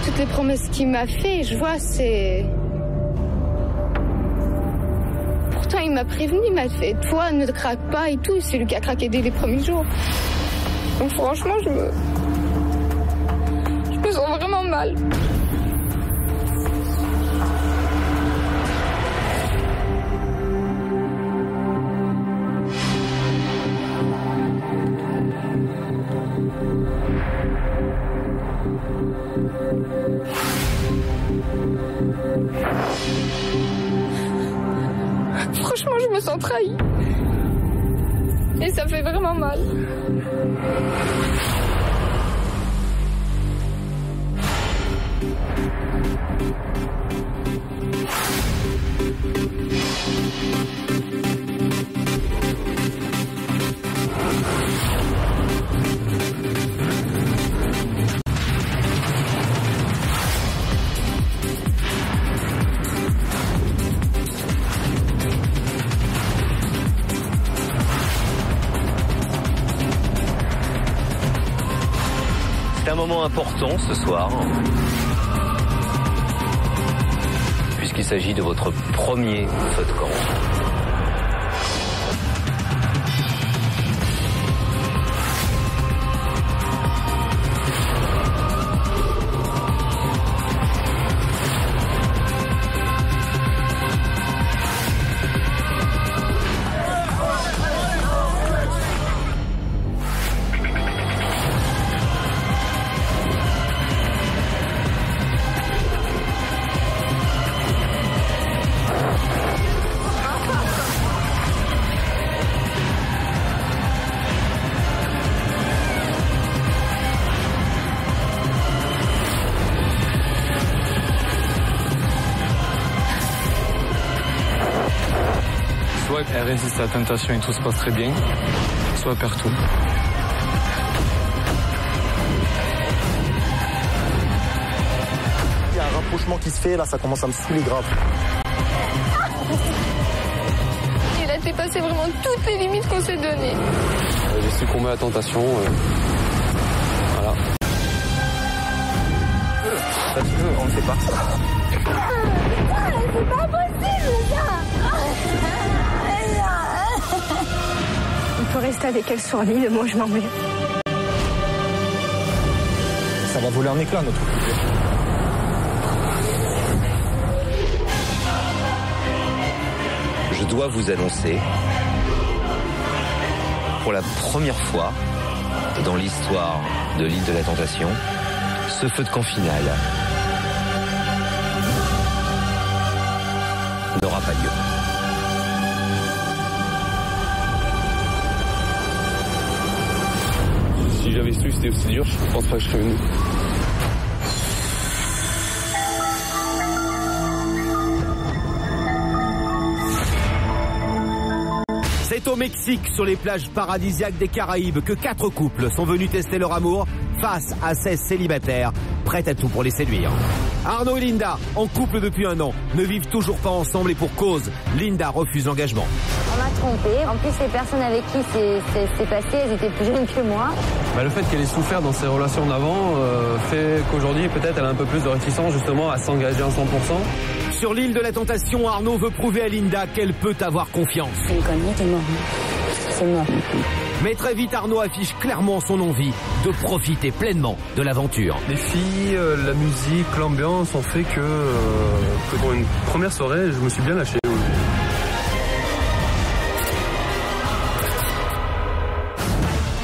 toutes les promesses qu'il m'a fait, je vois, c'est... Pourtant, il m'a prévenu, il m'a fait, toi, ne craque pas et tout. C'est lui qui a craqué dès les premiers jours. Donc franchement, je me sens vraiment mal. Franchement, je me sens trahie. Et ça fait vraiment mal. C'est un moment important ce soir, puisqu'il s'agit de votre premier feu de camp. Soit elle résiste à la tentation et tout se passe très bien, soit elle perd tout. Il y a un rapprochement qui se fait, là ça commence à me saouler grave. Il a dépassé vraiment toutes les limites qu'on s'est données. J'ai succombé à la tentation. Voilà. Parce qu'on ne sait pas. C'est pas possible ça. Il faut rester avec elle sur l'île, moi je m'en vais. Ça va voler un éclat notre couple. Je dois vous annoncer, pour la première fois dans l'histoire de l'île de la Tentation, ce feu de camp final n'aura pas lieu. Si j'avais su que c'était aussi dur, je pense pas que je serais venu. C'est au Mexique, sur les plages paradisiaques des Caraïbes, que 4 couples sont venus tester leur amour face à 16 célibataires, prêts à tout pour les séduire. Arnaud et Linda, en couple depuis 1 an, ne vivent toujours pas ensemble et pour cause, Linda refuse l'engagement. On m'a trompée. En plus, les personnes avec qui c'est passé, elles étaient plus jeunes que moi. Le fait qu'elle ait souffert dans ses relations d'avant fait qu'aujourd'hui, peut-être, elle a un peu plus de réticence justement à s'engager à 100%. Sur l'île de la Tentation, Arnaud veut prouver à Linda qu'elle peut avoir confiance. C'est une connerie, t'es mort. C'est mort. Mais très vite, Arnaud affiche clairement son envie de profiter pleinement de l'aventure. Les filles, la musique, l'ambiance ont fait que pour une première soirée, je me suis bien lâché.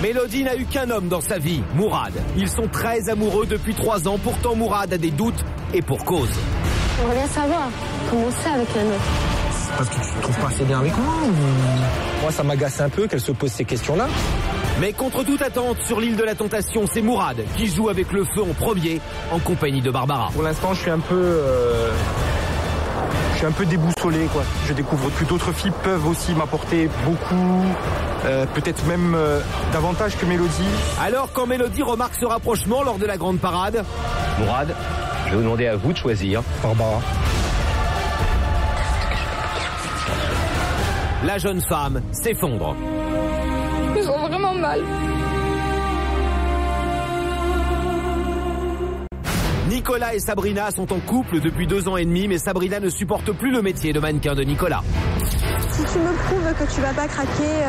Mélodie n'a eu qu'un homme dans sa vie, Mourad. Ils sont très amoureux depuis 3 ans, pourtant Mourad a des doutes et pour cause. J'aimerais bien savoir comment c'est avec la nôtre. Parce que tu te trouves pas assez bien avec moi ou... Moi ça m'agace un peu qu'elle se pose ces questions-là. Mais contre toute attente, sur l'île de la Tentation, c'est Mourad qui joue avec le feu en premier, en compagnie de Barbara. Pour l'instant je suis un peu déboussolé quoi. Je découvre que d'autres filles peuvent aussi m'apporter beaucoup, peut-être même davantage que Mélodie. Alors quand Mélodie remarque ce rapprochement lors de la grande parade, Mourad, je vais vous demander à vous de choisir. Barbara. la jeune femme s'effondre. Je me sens vraiment mal. Nicolas et Sabrina sont en couple depuis 2 ans et demi, mais Sabrina ne supporte plus le métier de mannequin de Nicolas. Si tu me prouves que tu vas pas craquer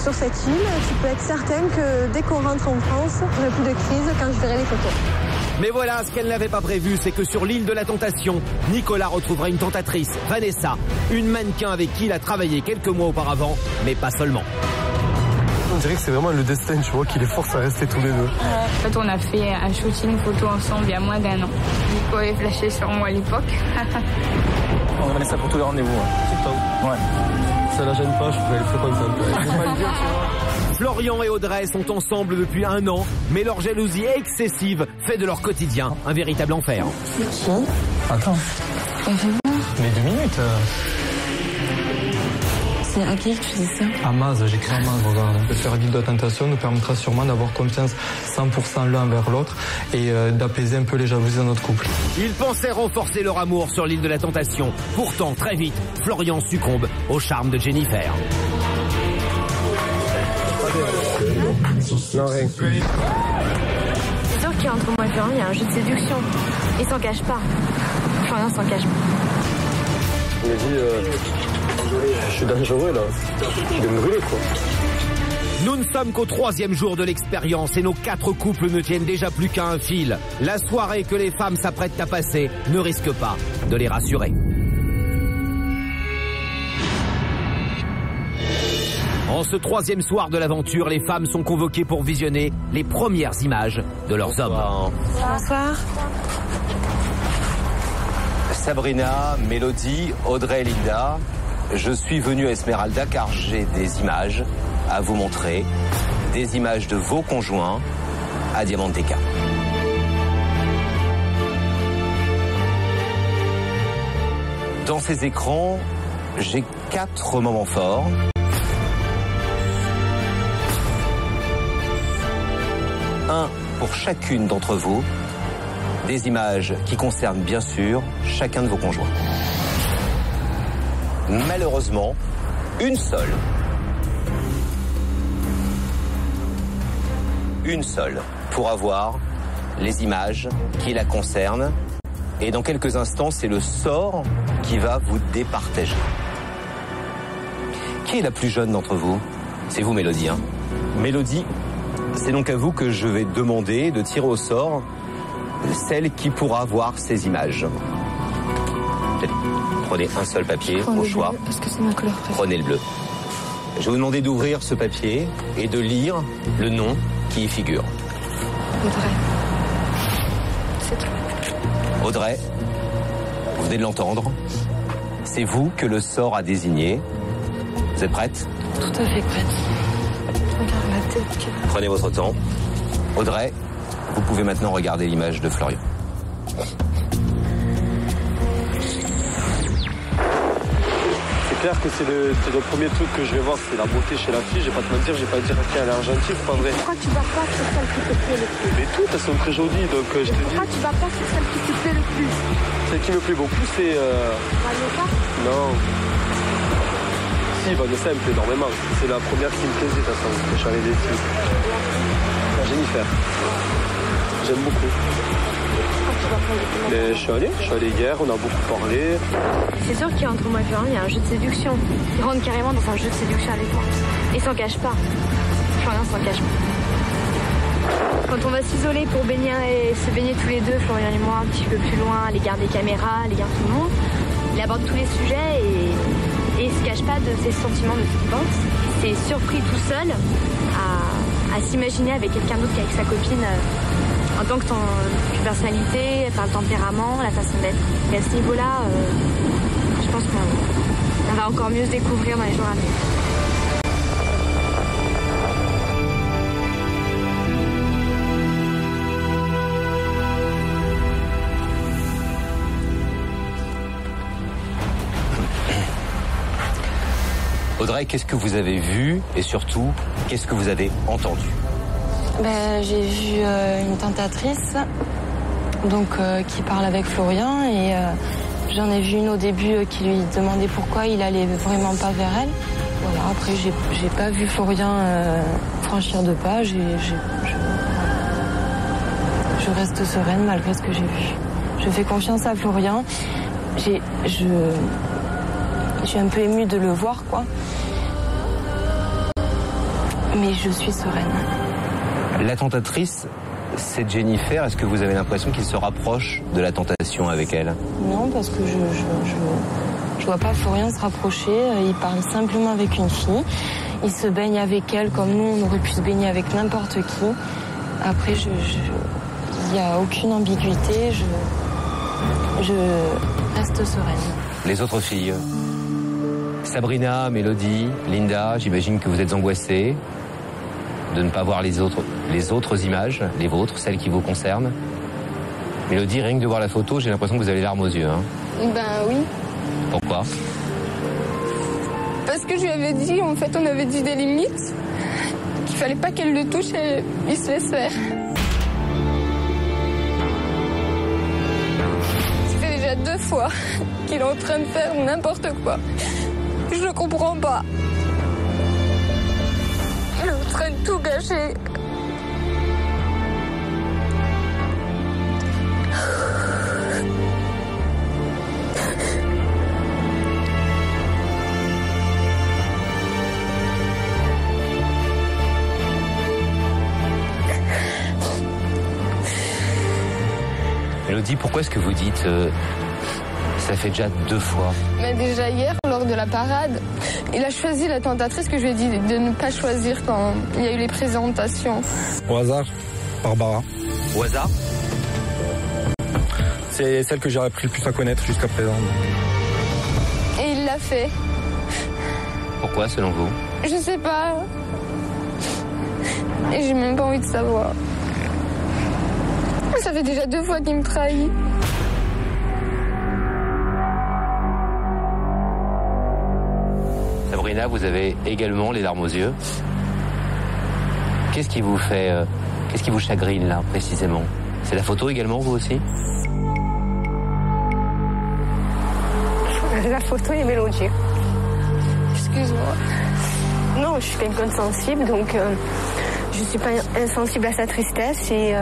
sur cette île, tu peux être certaine que dès qu'on rentre en France, j'aurai plus de crise quand je verrai les photos. Mais voilà, ce qu'elle n'avait pas prévu, c'est que sur l'île de la Tentation, Nicolas retrouvera une tentatrice, Vanessa, une mannequin avec qui il a travaillé quelques mois auparavant, mais pas seulement. On dirait que c'est vraiment le destin, tu vois, qui les force à rester tous les deux. En fait, on a fait un shooting photo ensemble il y a moins d'1 an. Nico avait flashé sur moi à l'époque. On va ça pour tous les rendez-vous. Ouais. Ça la gêne pas, je pourrais le faire comme ça. Faut pas le dire, tu vois. Florian et Audrey sont ensemble depuis 1 an, mais leur jalousie excessive fait de leur quotidien un véritable enfer. C'est qui? Attends. Mais 2 minutes. C'est à qui que tu dis ça? Amaz, j'écris Amaz, regarde. Faire l'île de la Tentation nous permettra sûrement d'avoir confiance 100% l'un vers l'autre et d'apaiser un peu les jalousies de notre couple. Ils pensaient renforcer leur amour sur l'île de la Tentation. Pourtant, très vite, Florian succombe au charme de Jennifer. Non, rien. C'est sûr qu'entre moi et Florian, il y a un jeu de séduction. Il s'en cache pas. Florian s'en cache pas. Il m'a dit, je suis dangereux là. Je vais me brûler quoi. Nous ne sommes qu'au 3e jour de l'expérience et nos 4 couples ne tiennent déjà plus qu'à un fil. La soirée que les femmes s'apprêtent à passer ne risque pas de les rassurer. En ce 3e soir de l'aventure, les femmes sont convoquées pour visionner les premières images de leurs hommes. Bonsoir. Sabrina, Mélodie, Audrey et Linda, je suis venu à Esmeralda car j'ai des images à vous montrer, des images de vos conjoints à Diamanteca. Dans ces écrans, j'ai 4 moments forts. Un pour chacune d'entre vous, des images qui concernent bien sûr chacun de vos conjoints. Malheureusement, une seule pour avoir les images qui la concernent. Et dans quelques instants, c'est le sort qui va vous départager. Qui est la plus jeune d'entre vous? C'est vous, Mélodie, hein? Mélodie, c'est donc à vous que je vais demander de tirer au sort celle qui pourra voir ces images. Prenez un seul papier au choix. Parce que c'est ma couleur préférée. Prenez le bleu. Je vais vous demander d'ouvrir ce papier et de lire le nom qui y figure. Audrey. C'est tout. Audrey, vous venez de l'entendre. C'est vous que le sort a désigné. Vous êtes prête? Tout à fait prête. Regarde la tête. Prenez votre temps. Audrey, vous pouvez maintenant regarder l'image de Florian. C'est clair que c'est le premier truc que je vais voir, c'est la beauté chez la fille. Je vais pas te mentir, je vais pas dire qu'elle est argentine, c'est pas vrai. Pourquoi tu vas pas sur celle qui te plaît le plus? Mais toutes, elles sont très jolies, donc je te dis. Pourquoi tu vas pas sur celle qui te plaît le plus? Celle qui me plaît beaucoup, c'est... Vanessa? Non. Si, Vanessa, elle me plaît énormément. C'est la première qui me plaisait, de toute façon, quand je suis arrivé ici. La Jennifer. J'aime beaucoup. Mais je suis allé hier, on a beaucoup parlé. C'est sûr qu'entre moi et Florian, il y a un jeu de séduction. Ils rentrent carrément dans un jeu de séduction avec moi. Ils s'en cachent pas. Florian s'en cache pas. Quand on va s'isoler pour se baigner tous les deux, Florian et moi, un petit peu plus loin, à l'égard des caméras, à l'égard de tout le monde, il aborde tous les sujets et il se cache pas de ses sentiments, de ce qu'il pense. Il s'est surpris tout seul à s'imaginer avec quelqu'un d'autre qu'avec sa copine. En tant que personnalité, par le tempérament, la façon d'être. Et à ce niveau-là, je pense qu'on va encore mieux se découvrir dans les jours à venir. Audrey, qu'est-ce que vous avez vu et surtout, qu'est-ce que vous avez entendu? J'ai vu une tentatrice donc, qui parle avec Florian et j'en ai vu une au début qui lui demandait pourquoi il allait vraiment pas vers elle. Voilà, après j'ai pas vu Florian franchir de pas, je je reste sereine malgré ce que j'ai vu. Je fais confiance à Florian. Je suis un peu émue de le voir, quoi. Mais je suis sereine. La tentatrice, c'est Jennifer. Est-ce que vous avez l'impression qu'il se rapproche de la tentation avec elle? Non, parce que je vois pas Florian se rapprocher. Il parle simplement avec une fille. Il se baigne avec elle comme nous, on aurait pu se baigner avec n'importe qui. Après, il n'y a aucune ambiguïté. Je reste sereine. Les autres filles, Sabrina, Mélodie, Linda, j'imagine que vous êtes angoissées de ne pas voir les autres images, les vôtres, celles qui vous concernent. Mélodie, rien que de voir la photo, j'ai l'impression que vous avez les larmes aux yeux. Hein. Ben oui. Pourquoi? Parce que je lui avais dit, en fait, on avait dit des limites, qu'il fallait pas qu'elle le touche et il se laisse faire. Ça fait déjà 2 fois qu'il est en train de faire n'importe quoi. Je ne comprends pas. Il est en train de tout gâcher. Mélodie, pourquoi est-ce que vous dites ça fait déjà 2 fois? Mais déjà hier, lors de la parade, il a choisi la tentatrice que je lui ai dit de ne pas choisir quand il y a eu les présentations. Au hasard, Barbara. Au hasard? C'est celle que j'ai appris le plus à connaître jusqu'à présent. Et il l'a fait. Pourquoi, selon vous? Je sais pas. Et j'ai même pas envie de savoir. Ça fait déjà 2 fois qu'il me trahit. Sabrina, vous avez également les larmes aux yeux. Qu'est-ce qui vous fait... qu'est-ce qui vous chagrine, là, précisément? C'est la photo également, vous aussi? La photo et Mélodie. Excuse-moi. Non, je suis quelqu'un de sensible, donc je suis pas insensible à sa tristesse et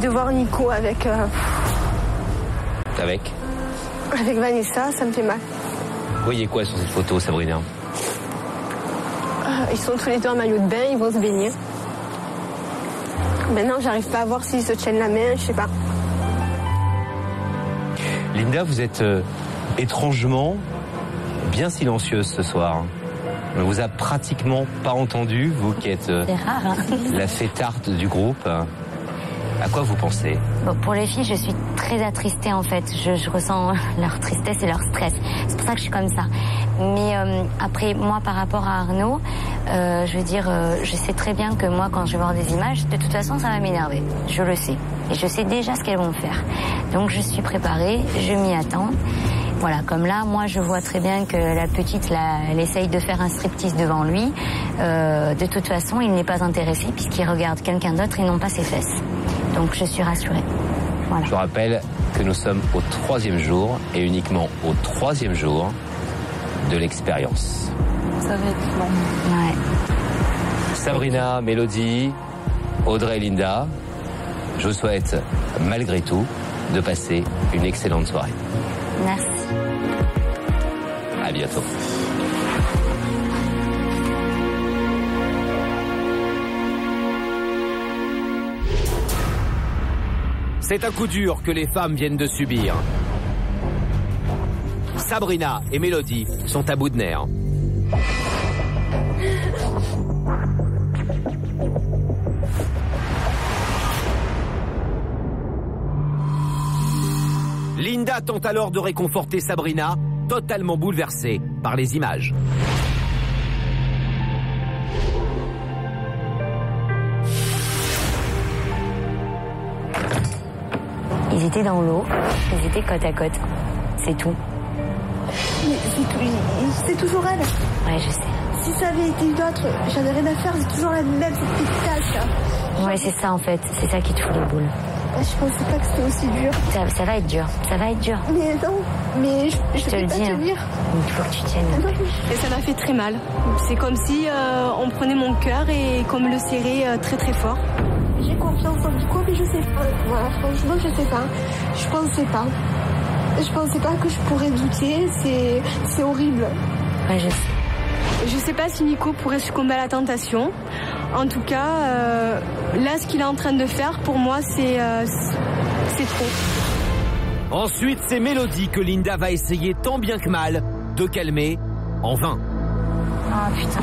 de voir Nico avec Vanessa, ça me fait mal. Vous voyez quoi sur cette photo, Sabrina? Ils sont tous les deux en maillot de bain, ils vont se baigner. Maintenant, j'arrive pas à voir s'ils se tiennent la main, je sais pas. Linda, vous êtes étrangement bien silencieuse ce soir. On ne vous a pratiquement pas entendu, vous qui êtes rare, hein. La fêtarde du groupe. À quoi vous pensez? Bon, pour les filles, je suis très attristée en fait. Je ressens leur tristesse et leur stress. C'est pour ça que je suis comme ça. Mais après, moi, par rapport à Arnaud, je veux dire, je sais très bien que moi, quand je vais voir des images, de toute façon, ça va m'énerver. Je le sais. Et je sais déjà ce qu'elles vont faire. Donc, je suis préparée, je m'y attends. Voilà, comme là, moi, je vois très bien que la petite, là, elle essaye de faire un striptease devant lui. De toute façon, il n'est pas intéressé puisqu'il regarde quelqu'un d'autre et non pas ses fesses. Donc, je suis rassurée. Voilà. Je rappelle que nous sommes au 3e jour et uniquement au 3e jour de l'expérience. Ça va être long. Ouais. Sabrina, Mélodie, Audrey et Linda, je vous souhaite, malgré tout, de passer une excellente soirée. Merci. À bientôt. C'est un coup dur que les femmes viennent de subir. Sabrina et Mélodie sont à bout de nerfs. Linda tente alors de réconforter Sabrina, totalement bouleversée par les images. Ils étaient dans l'eau, ils étaient côte à côte. C'est tout. Mais c'est toujours elle. Ouais, je sais. Si ça avait été une autre, j'avais rien à faire, c'est toujours la même, cette petite tâche. Ouais, c'est ça en fait, c'est ça qui te fout les boules. Je pensais pas que c'était aussi dur. Ça va être dur, ça va être dur. Mais non, mais je te le dis. tenir. Il faut que tu tiennes. Et ça m'a fait très mal. C'est comme si on prenait mon cœur et qu'on me le serrait très très fort. J'ai confiance en Nico, mais je sais pas. Voilà, franchement, je sais pas. Je pensais pas. Je pensais pas que je pourrais douter. C'est horrible. Ouais, je sais. Je sais pas si Nico pourrait succomber à la tentation. En tout cas, là, ce qu'il est en train de faire, pour moi, c'est trop. Ensuite, c'est Mélodie que Linda va essayer tant bien que mal de calmer, en vain. Oh putain.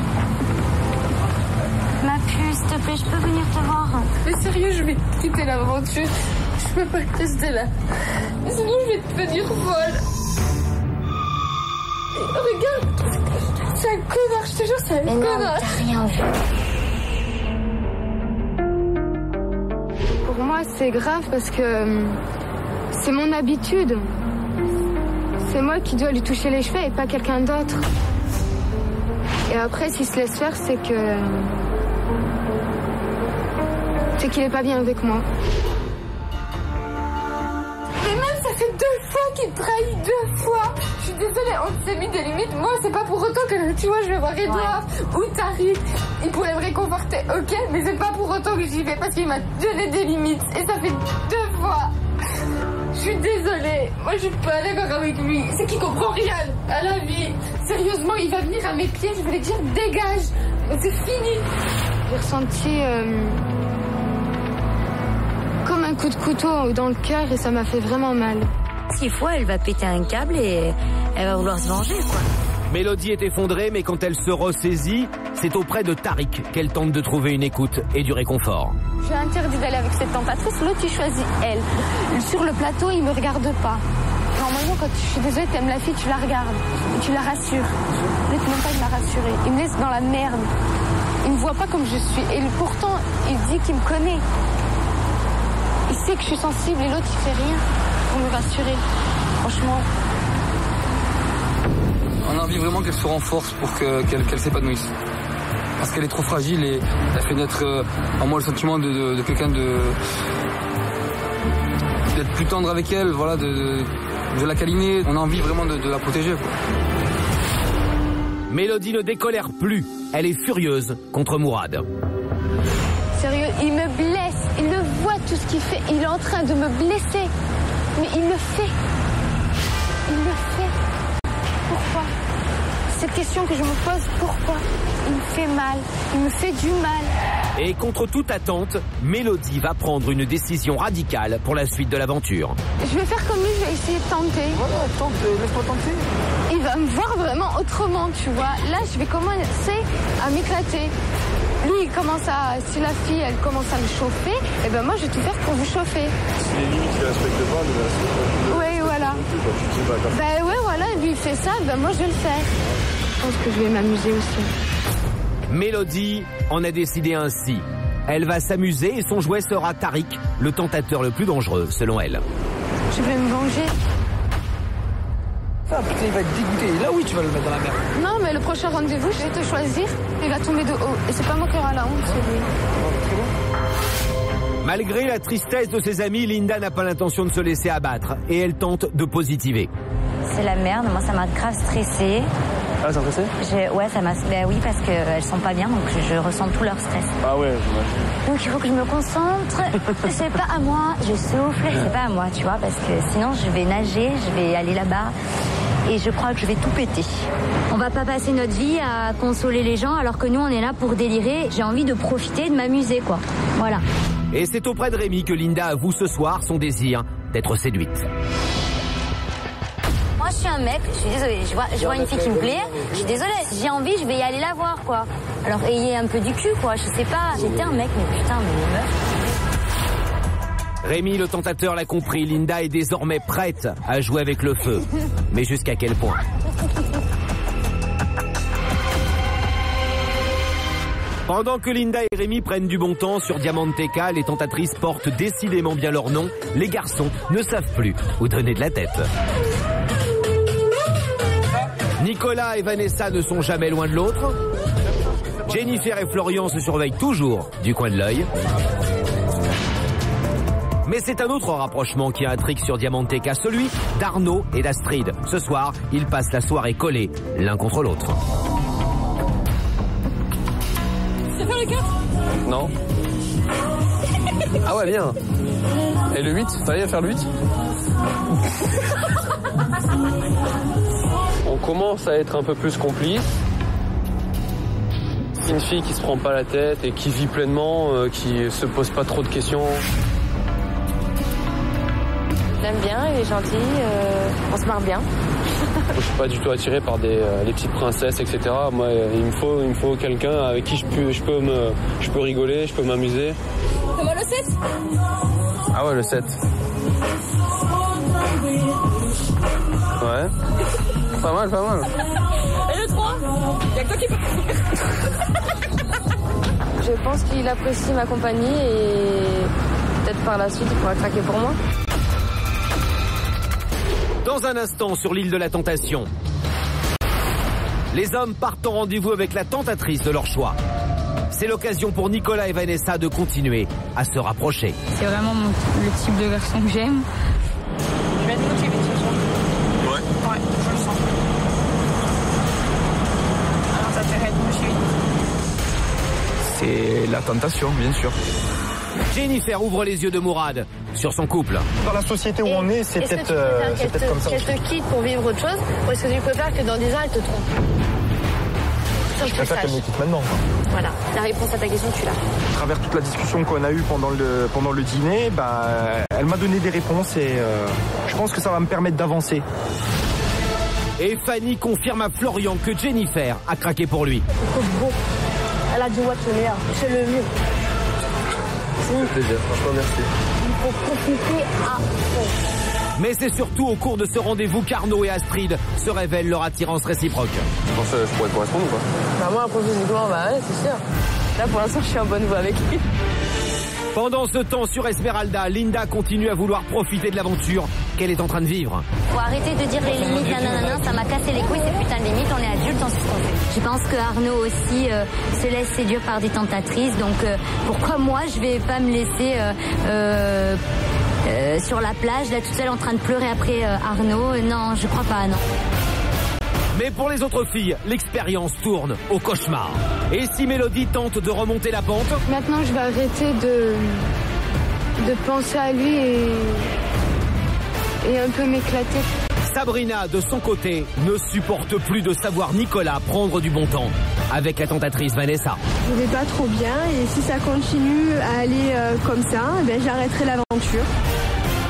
Ma puce, s'il te plaît, je peux venir te voir. Mais sérieux, je vais quitter l'aventure. Je peux pas rester là. Sinon, je vais devenir folle. Regarde, c'est un connard, je te jure, c'est un connard. Non, t'as rien vu. Pour moi, c'est grave parce que c'est mon habitude. C'est moi qui dois lui toucher les cheveux et pas quelqu'un d'autre. Et après, s'il se laisse faire, c'est qu'il est pas bien avec moi. Mais même, ça fait 2 fois qu'il me trahit, 2 fois. Je suis désolée, on s'est mis des limites. Moi, c'est pas pour autant que, tu vois, je vais voir Edouard ou Tariq. Il pourrait me réconforter, ok, mais c'est pas pour autant que j'y vais parce qu'il m'a donné des limites. Et ça fait 2 fois. Je suis désolée, moi je suis pas d'accord avec lui. C'est qu'il comprend rien à la vie. Sérieusement, il va venir à mes pieds, je vais lui dire dégage. C'est fini. J'ai ressenti comme un coup de couteau dans le cœur et ça m'a fait vraiment mal. 6 fois, elle va péter un câble et elle va vouloir se venger, quoi. Mélodie est effondrée, mais quand elle se ressaisit, c'est auprès de Tariq qu'elle tente de trouver une écoute et du réconfort. J'ai interdit d'aller avec cette tentatrice, l'autre il choisit elle. Sur le plateau, il me regarde pas. Normalement, quand je suis désolée, t'aimes la fille, tu la regardes, tu la rassures. Là, même pas, il m'a rassurée. Il me laisse dans la merde. Il me voit pas comme je suis. Et pourtant, il dit qu'il me connaît. Il sait que je suis sensible et l'autre, il fait rien pour me rassurer. Franchement. On a envie vraiment qu'elle se renforce pour qu'elle s'épanouisse. Parce qu'elle est trop fragile et elle fait naître en moi le sentiment de quelqu'un d'être plus tendre avec elle, voilà, de la câliner. On a envie vraiment de la protéger, quoi. Mélodie ne décolère plus. Elle est furieuse contre Mourad. Sérieux, il me blesse. Il le voit tout ce qu'il fait. Il est en train de me blesser. Mais il le fait. Il le fait. Pourquoi? Cette question que je me pose, pourquoi? Il me fait mal. Il me fait du mal. Et contre toute attente, Mélodie va prendre une décision radicale pour la suite de l'aventure. Je vais faire comme lui, je vais essayer de tenter. Voilà, tente, laisse-moi tenter. Il va me voir vraiment autrement, tu vois. Là, je vais commencer à m'éclater. Lui, il commence à... Si la fille, elle commence à me chauffer, eh ben moi, je vais tout faire pour vous chauffer. Si les limites, il respecte pas, il respecte pas. Oui, voilà. Ben ouais, voilà, lui, il fait ça, ben moi, je vais le faire. Je pense que je vais m'amuser aussi. Mélodie en a décidé ainsi. Elle va s'amuser et son jouet sera Tariq, le tentateur le plus dangereux, selon elle. Je vais me venger. Ah putain, il va être dégoûté. Là, oui, tu vas le mettre dans la merde. Non, mais le prochain rendez-vous, je vais te choisir. Il va tomber de haut. Et c'est pas moi qui aura la honte, c'est lui. Malgré la tristesse de ses amis, Linda n'a pas l'intention de se laisser abattre et elle tente de positiver. C'est la merde, moi ça m'a grave stressée. Ah, ça stressé? Ouais, ça m'a... Ben oui, parce qu'elles sont pas bien, donc je ressens tout leur stress. Ah ouais, j'imagine. Donc il faut que je me concentre. C'est pas à moi, je souffle, c'est pas à moi, tu vois, parce que sinon je vais nager, je vais aller là-bas et je crois que je vais tout péter. On va pas passer notre vie à consoler les gens alors que nous on est là pour délirer. J'ai envie de profiter, de m'amuser, quoi. Voilà. Et c'est auprès de Rémi que Linda avoue ce soir son désir d'être séduite. Moi je suis un mec, je suis désolée, je vois une fille qui me plaît, je suis désolée, si j'ai envie je vais y aller la voir, quoi. Alors ayez un peu du cul, quoi, je sais pas, j'étais un mec, mais putain, mais une meuf. Rémi le tentateur l'a compris, Linda est désormais prête à jouer avec le feu. Mais jusqu'à quel point? Pendant que Linda et Rémi prennent du bon temps sur Diamanteca, les tentatrices portent décidément bien leur nom. Les garçons ne savent plus où donner de la tête. Nicolas et Vanessa ne sont jamais loin de l'autre. Jennifer et Florian se surveillent toujours du coin de l'œil. Mais c'est un autre rapprochement qui intrigue sur Diamanteca, celui d'Arnaud et d'Astrid. Ce soir, ils passent la soirée collés l'un contre l'autre. C'est pas le cas? Non. Ah ouais, bien. Et le 8, t'arrives à faire le 8? On commence à être un peu plus complices. C'est une fille qui se prend pas la tête et qui vit pleinement, qui se pose pas trop de questions. Je l'aime bien, il est gentil, on se marre bien. Je suis pas du tout attiré par les petites princesses, etc. Moi, il me faut quelqu'un avec qui je peux rigoler, je peux m'amuser. Comment le 7? Ah ouais, le 7. Ouais. Pas mal, pas mal. Et le 3? Y'a que toi qui peux Je pense qu'il apprécie ma compagnie et peut-être par la suite il pourra craquer pour moi. Dans un instant sur l'île de la Tentation, les hommes partent en rendez-vous avec la tentatrice de leur choix. C'est l'occasion pour Nicolas et Vanessa de continuer à se rapprocher. C'est vraiment le type de garçon que j'aime. Je vais être motivée de toute façon. Ouais. Ouais, je le sens. Alors ça te fait être motivée. C'est la tentation, bien sûr. Jennifer ouvre les yeux de Mourad sur son couple. Dans la société où on est, c'est peut-être comme ça. Qu'elle te quitte pour vivre autre chose, ou est-ce que tu préfères que dans 10 ans, elle te trompe? Je préfère qu'elle me quitte maintenant. Voilà, la réponse à ta question, tu l'as. À travers toute la discussion qu'on a eue pendant le dîner, elle m'a donné des réponses et je pense que ça va me permettre d'avancer. Et Fanny confirme à Florian que Jennifer a craqué pour lui. Elle a dit ouais, c'est le meilleur, c'est le mieux. C'est plaisir, franchement merci. Il faut profiter à fond. Mais c'est surtout au cours de ce rendez-vous qu'Arnaud et Astrid se révèlent leur attirance réciproque. Tu penses que je pourrais correspondre ou pas? Bah moi, après physiquement, bah ouais, c'est sûr. Là, pour l'instant, je suis en bonne voie avec lui. Pendant ce temps, sur Esmeralda, Linda continue à vouloir profiter de l'aventure qu'elle est en train de vivre. Faut arrêter de dire les limites, nanana, ça m'a cassé les couilles, ces putains de limites, on est adultes, on sait ce qu'on fait. Je pense que Arnaud aussi se laisse séduire par des tentatrices, donc pourquoi moi je vais pas me laisser sur la plage, là toute seule en train de pleurer après Arnaud? Non, je crois pas, non. Mais pour les autres filles, l'expérience tourne au cauchemar. Et si Mélodie tente de remonter la pente? Maintenant, je vais arrêter de penser à lui et un peu m'éclater. Sabrina, de son côté, ne supporte plus de savoir Nicolas prendre du bon temps avec la tentatrice Vanessa. Je vais pas trop bien et si ça continue à aller comme ça, j'arrêterai l'aventure.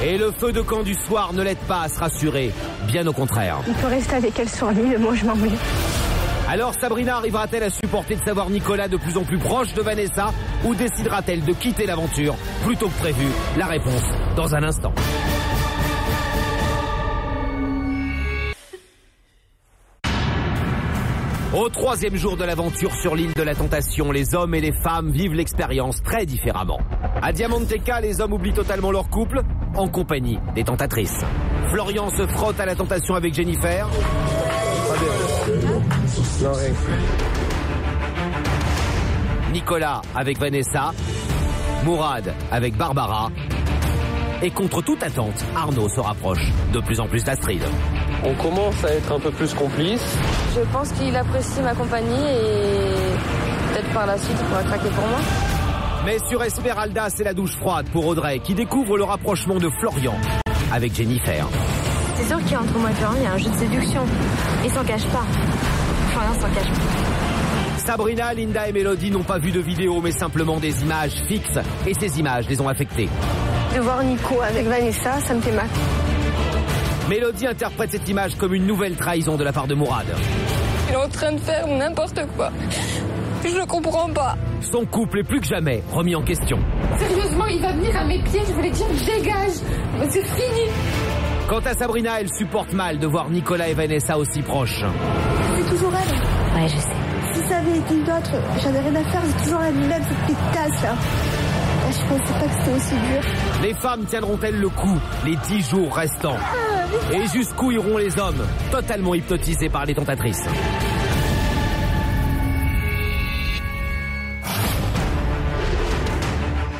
Et le feu de camp du soir ne l'aide pas à se rassurer, bien au contraire. Il peut rester avec elle sur l'île, moi je m'en vais. Alors Sabrina arrivera-t-elle à supporter de savoir Nicolas de plus en plus proche de Vanessa ou décidera-t-elle de quitter l'aventure plus tôt que prévu? La réponse dans un instant. Au troisième jour de l'aventure sur l'île de la Tentation, les hommes et les femmes vivent l'expérience très différemment. À Diamanteca, les hommes oublient totalement leur couple en compagnie des tentatrices. Florian se frotte à la tentation avec Jennifer. Nicolas avec Vanessa. Mourad avec Barbara. Et contre toute attente, Arnaud se rapproche de plus en plus d'Astrid. On commence à être un peu plus complices. Je pense qu'il apprécie ma compagnie et peut-être par la suite il pourra craquer pour moi. Mais sur Esmeralda, c'est la douche froide pour Audrey qui découvre le rapprochement de Florian avec Jennifer. C'est sûr qu'entre moi et Florian, il y a un jeu de séduction. Il s'en cache pas. Florian s'en cache pas. Sabrina, Linda et Mélodie n'ont pas vu de vidéo, mais simplement des images fixes. Et ces images les ont affectées. De voir Nico avec Vanessa, ça me fait mal. Mélodie interprète cette image comme une nouvelle trahison de la part de Mourad. Il est en train de faire n'importe quoi. Je le comprends pas. Son couple est plus que jamais remis en question. Sérieusement, il va venir à mes pieds, je voulais dire dégage. Mais c'est fini. Quant à Sabrina, elle supporte mal de voir Nicolas et Vanessa aussi proches. C'est toujours elle. Ouais, je sais. Si ça avait été d'autres, j'avais rien à faire, c'est toujours la même petite tasse là. Je pensais pas que c'était aussi dur. Les femmes tiendront-elles le coup les 10 jours restants? Et jusqu'où iront les hommes, totalement hypnotisés par les tentatrices?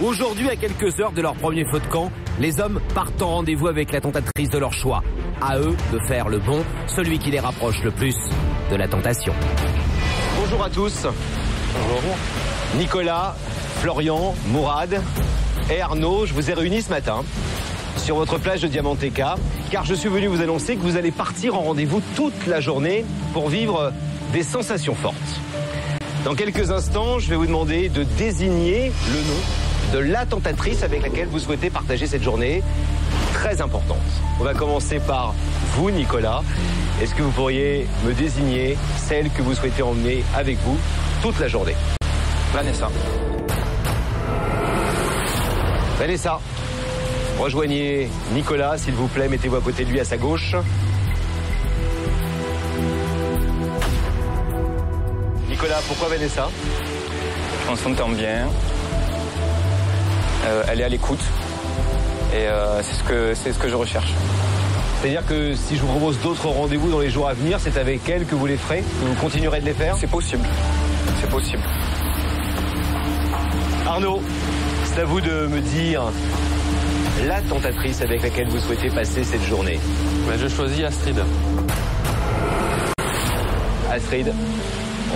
Aujourd'hui, à quelques heures de leur premier feu de camp, les hommes partent en rendez-vous avec la tentatrice de leur choix. À eux de faire le bon, celui qui les rapproche le plus de la tentation. Bonjour à tous. Bonjour. Nicolas, Florian, Mourad. et Arnaud, je vous ai réunis ce matin sur votre plage de Diamanteca, car je suis venu vous annoncer que vous allez partir en rendez-vous toute la journée pour vivre des sensations fortes. Dans quelques instants, je vais vous demander de désigner le nom de la tentatrice avec laquelle vous souhaitez partager cette journée très importante. On va commencer par vous, Nicolas. Est-ce que vous pourriez me désigner celle que vous souhaitez emmener avec vous toute la journée? Vanessa. Vanessa, rejoignez Nicolas, s'il vous plaît. Mettez-vous à côté de lui, à sa gauche. Nicolas, pourquoi Vanessa? On s'entend bien. Elle est à l'écoute. Et c'est ce que je recherche. C'est-à-dire que si je vous propose d'autres rendez-vous dans les jours à venir, c'est avec elle que vous les ferez? Que vous continuerez de les faire? C'est possible. C'est possible. Arnaud, c'est à vous de me dire la tentatrice avec laquelle vous souhaitez passer cette journée. Je choisis Astrid. Astrid,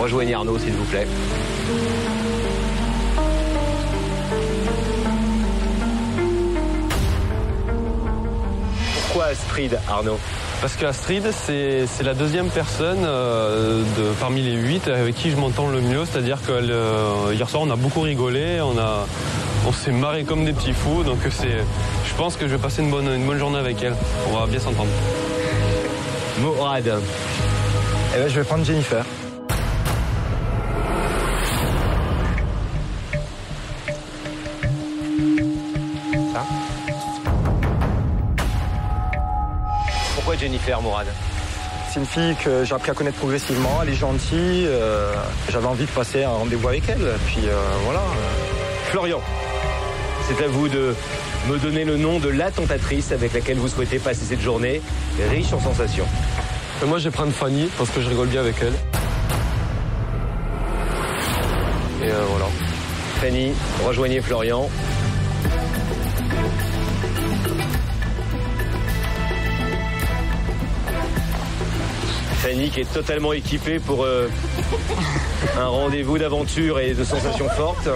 rejoignez Arnaud, s'il vous plaît. Pourquoi Astrid, Arnaud? Parce qu'Astrid, c'est la deuxième personne parmi les 8 avec qui je m'entends le mieux. C'est-à-dire que hier soir, on a beaucoup rigolé, on s'est marré comme des petits fous. Donc je pense que je vais passer une bonne journée avec elle. On va bien s'entendre. Mourad. Eh ben, je vais prendre Jennifer. Ça? Pourquoi Jennifer, Mourad? C'est une fille que j'ai appris à connaître progressivement. Elle est gentille. J'avais envie de passer un rendez-vous avec elle. Puis voilà. Florian, c'est à vous de me donner le nom de la tentatrice avec laquelle vous souhaitez passer cette journée riche en sensations. Moi, je vais prendre Fanny parce que je rigole bien avec elle. Et voilà. Fanny, rejoignez Florian. Fanny qui est totalement équipée pour un rendez-vous d'aventure et de sensations fortes.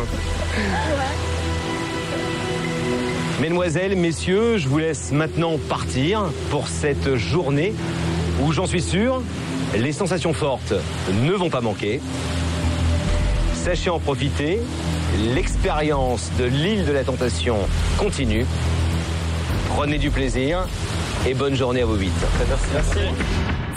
Mesdemoiselles, messieurs, je vous laisse maintenant partir pour cette journée où, j'en suis sûr, les sensations fortes ne vont pas manquer. Sachez en profiter. L'expérience de l'île de la Tentation continue. Prenez du plaisir et bonne journée à vous 8. Merci.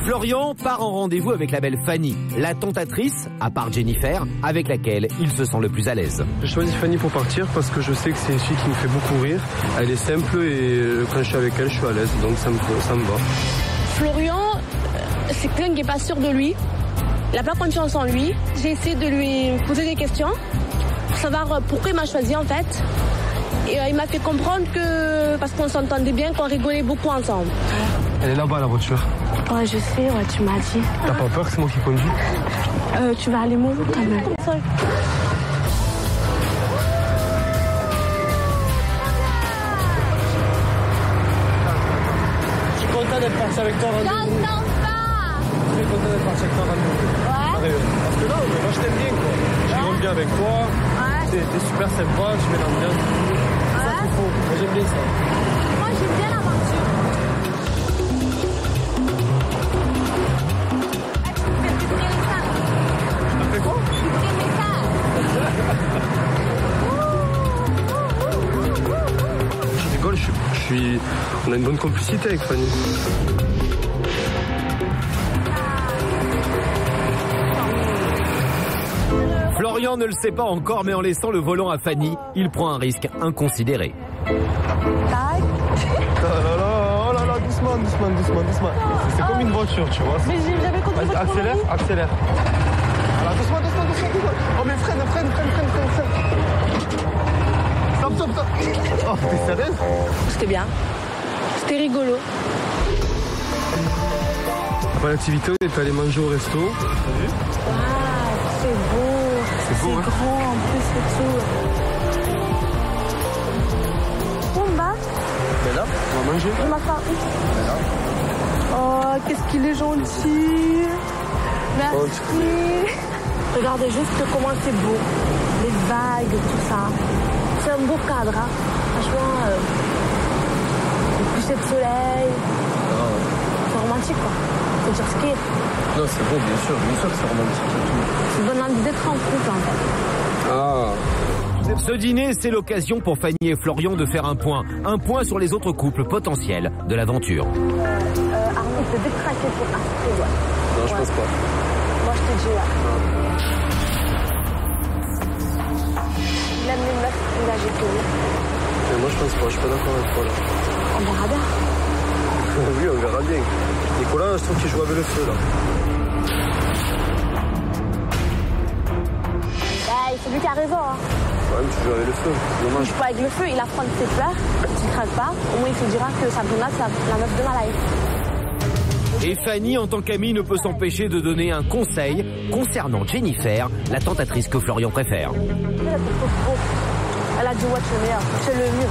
Florian part en rendez-vous avec la belle Fanny, la tentatrice, à part Jennifer, avec laquelle il se sent le plus à l'aise. J'ai choisi Fanny pour partir parce que je sais que c'est une fille qui me fait beaucoup rire. Elle est simple et quand je suis avec elle, je suis à l'aise, donc ça me va. Florian, c'est quelqu'un qui n'est pas sûr de lui. Il n'a pas confiance en lui. J'ai essayé de lui poser des questions pour savoir pourquoi il m'a choisi en fait. Et il m'a fait comprendre que parce qu'on s'entendait bien, qu'on rigolait beaucoup ensemble. Elle est là-bas la voiture. Ouais, je sais, ouais, tu m'as dit. T'as pas peur que c'est moi qui conduis? Tu vas aller mollo quand même. Je suis content d'être parti avec toi. J'entends pas. Je suis content d'être parti avec toi. Ouais. Parce que là, moi je t'aime bien quoi. Je rigole bien avec toi. Ouais. T'es super sympa, tu mets l'ambiance. Ça c'est faux. Moi j'aime bien ça. Moi j'aime bien l'aventure. Tu fais quoi? Je rigole, on a une bonne complicité avec Fanny. Florian ne le sait pas encore, mais en laissant le volant à Fanny, il prend un risque inconsidéré. Oh là là, doucement. C'est comme une voiture, tu vois. Mais j'avais compris votre accélère. Alors, doucement. Oh, mais freine. Stop. Oh, t'es sérieuse? C'était bien. C'était rigolo. Après l'activité, on est allé manger au resto. T'as vu? C'est beau. C'est hein? grand en plus et tout. On va. Ben là, on va manger. On va faire. Oh, qu'est-ce qu'il est gentil. Merci. Regardez juste comment c'est beau. Les vagues, tout ça. C'est un beau cadre, hein. Franchement, le coucher de soleil. C'est romantique, quoi. C'est dire ce qu'il est. Non, c'est beau, bien sûr que c'est romantique. Ça donne envie d'être en couple, en fait. Ah. Ce dîner, c'est l'occasion pour Fanny et Florian de faire un point sur les autres couples potentiels de l'aventure. Arnaud, il peut décraquer pour Astrid, ouais. Non, je pense pas. Moi, je te dis, ouais. Il aime les meufs plus âgées que lui. Mais moi, je pense pas, je suis pas d'accord avec toi, là. On verra bien. Oui, on verra bien. Nicolas, je trouve qu'il joue avec le feu, là. C'est lui qui a raison, hein. Ouais, mais tu joues avec le feu, c'est dommage. Il joue pas avec le feu, il affronte ses peurs, il craque pas. Au moins, il se dira que Sabrina, c'est la meuf de ma life. Et Fanny, en tant qu'amie, ne peut s'empêcher de donner un conseil concernant Jennifer, la tentatrice que Florian préfère. Elle a dit ouais, c'est le meilleur, c'est le mieux.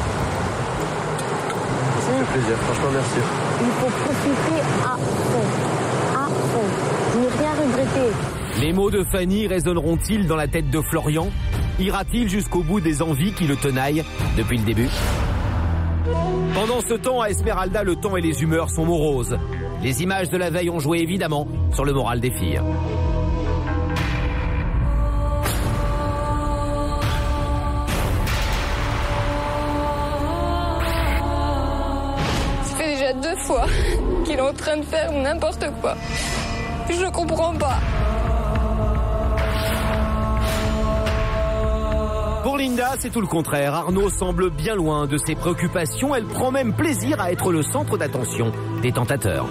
Ça fait plaisir, franchement, merci. Il faut profiter à fond. À fond. Ne rien regretter. Les mots de Fanny résonneront-ils dans la tête de Florian? Ira-t-il jusqu'au bout des envies qui le tenaillent depuis le début? Pendant ce temps, à Esmeralda, le temps et les humeurs sont moroses. Les images de la veille ont joué évidemment sur le moral des filles. Ça fait déjà 2 fois qu'il est en train de faire n'importe quoi. Je comprends pas. Pour Linda, c'est tout le contraire. Arnaud semble bien loin de ses préoccupations. Elle prend même plaisir à être le centre d'attention des tentateurs.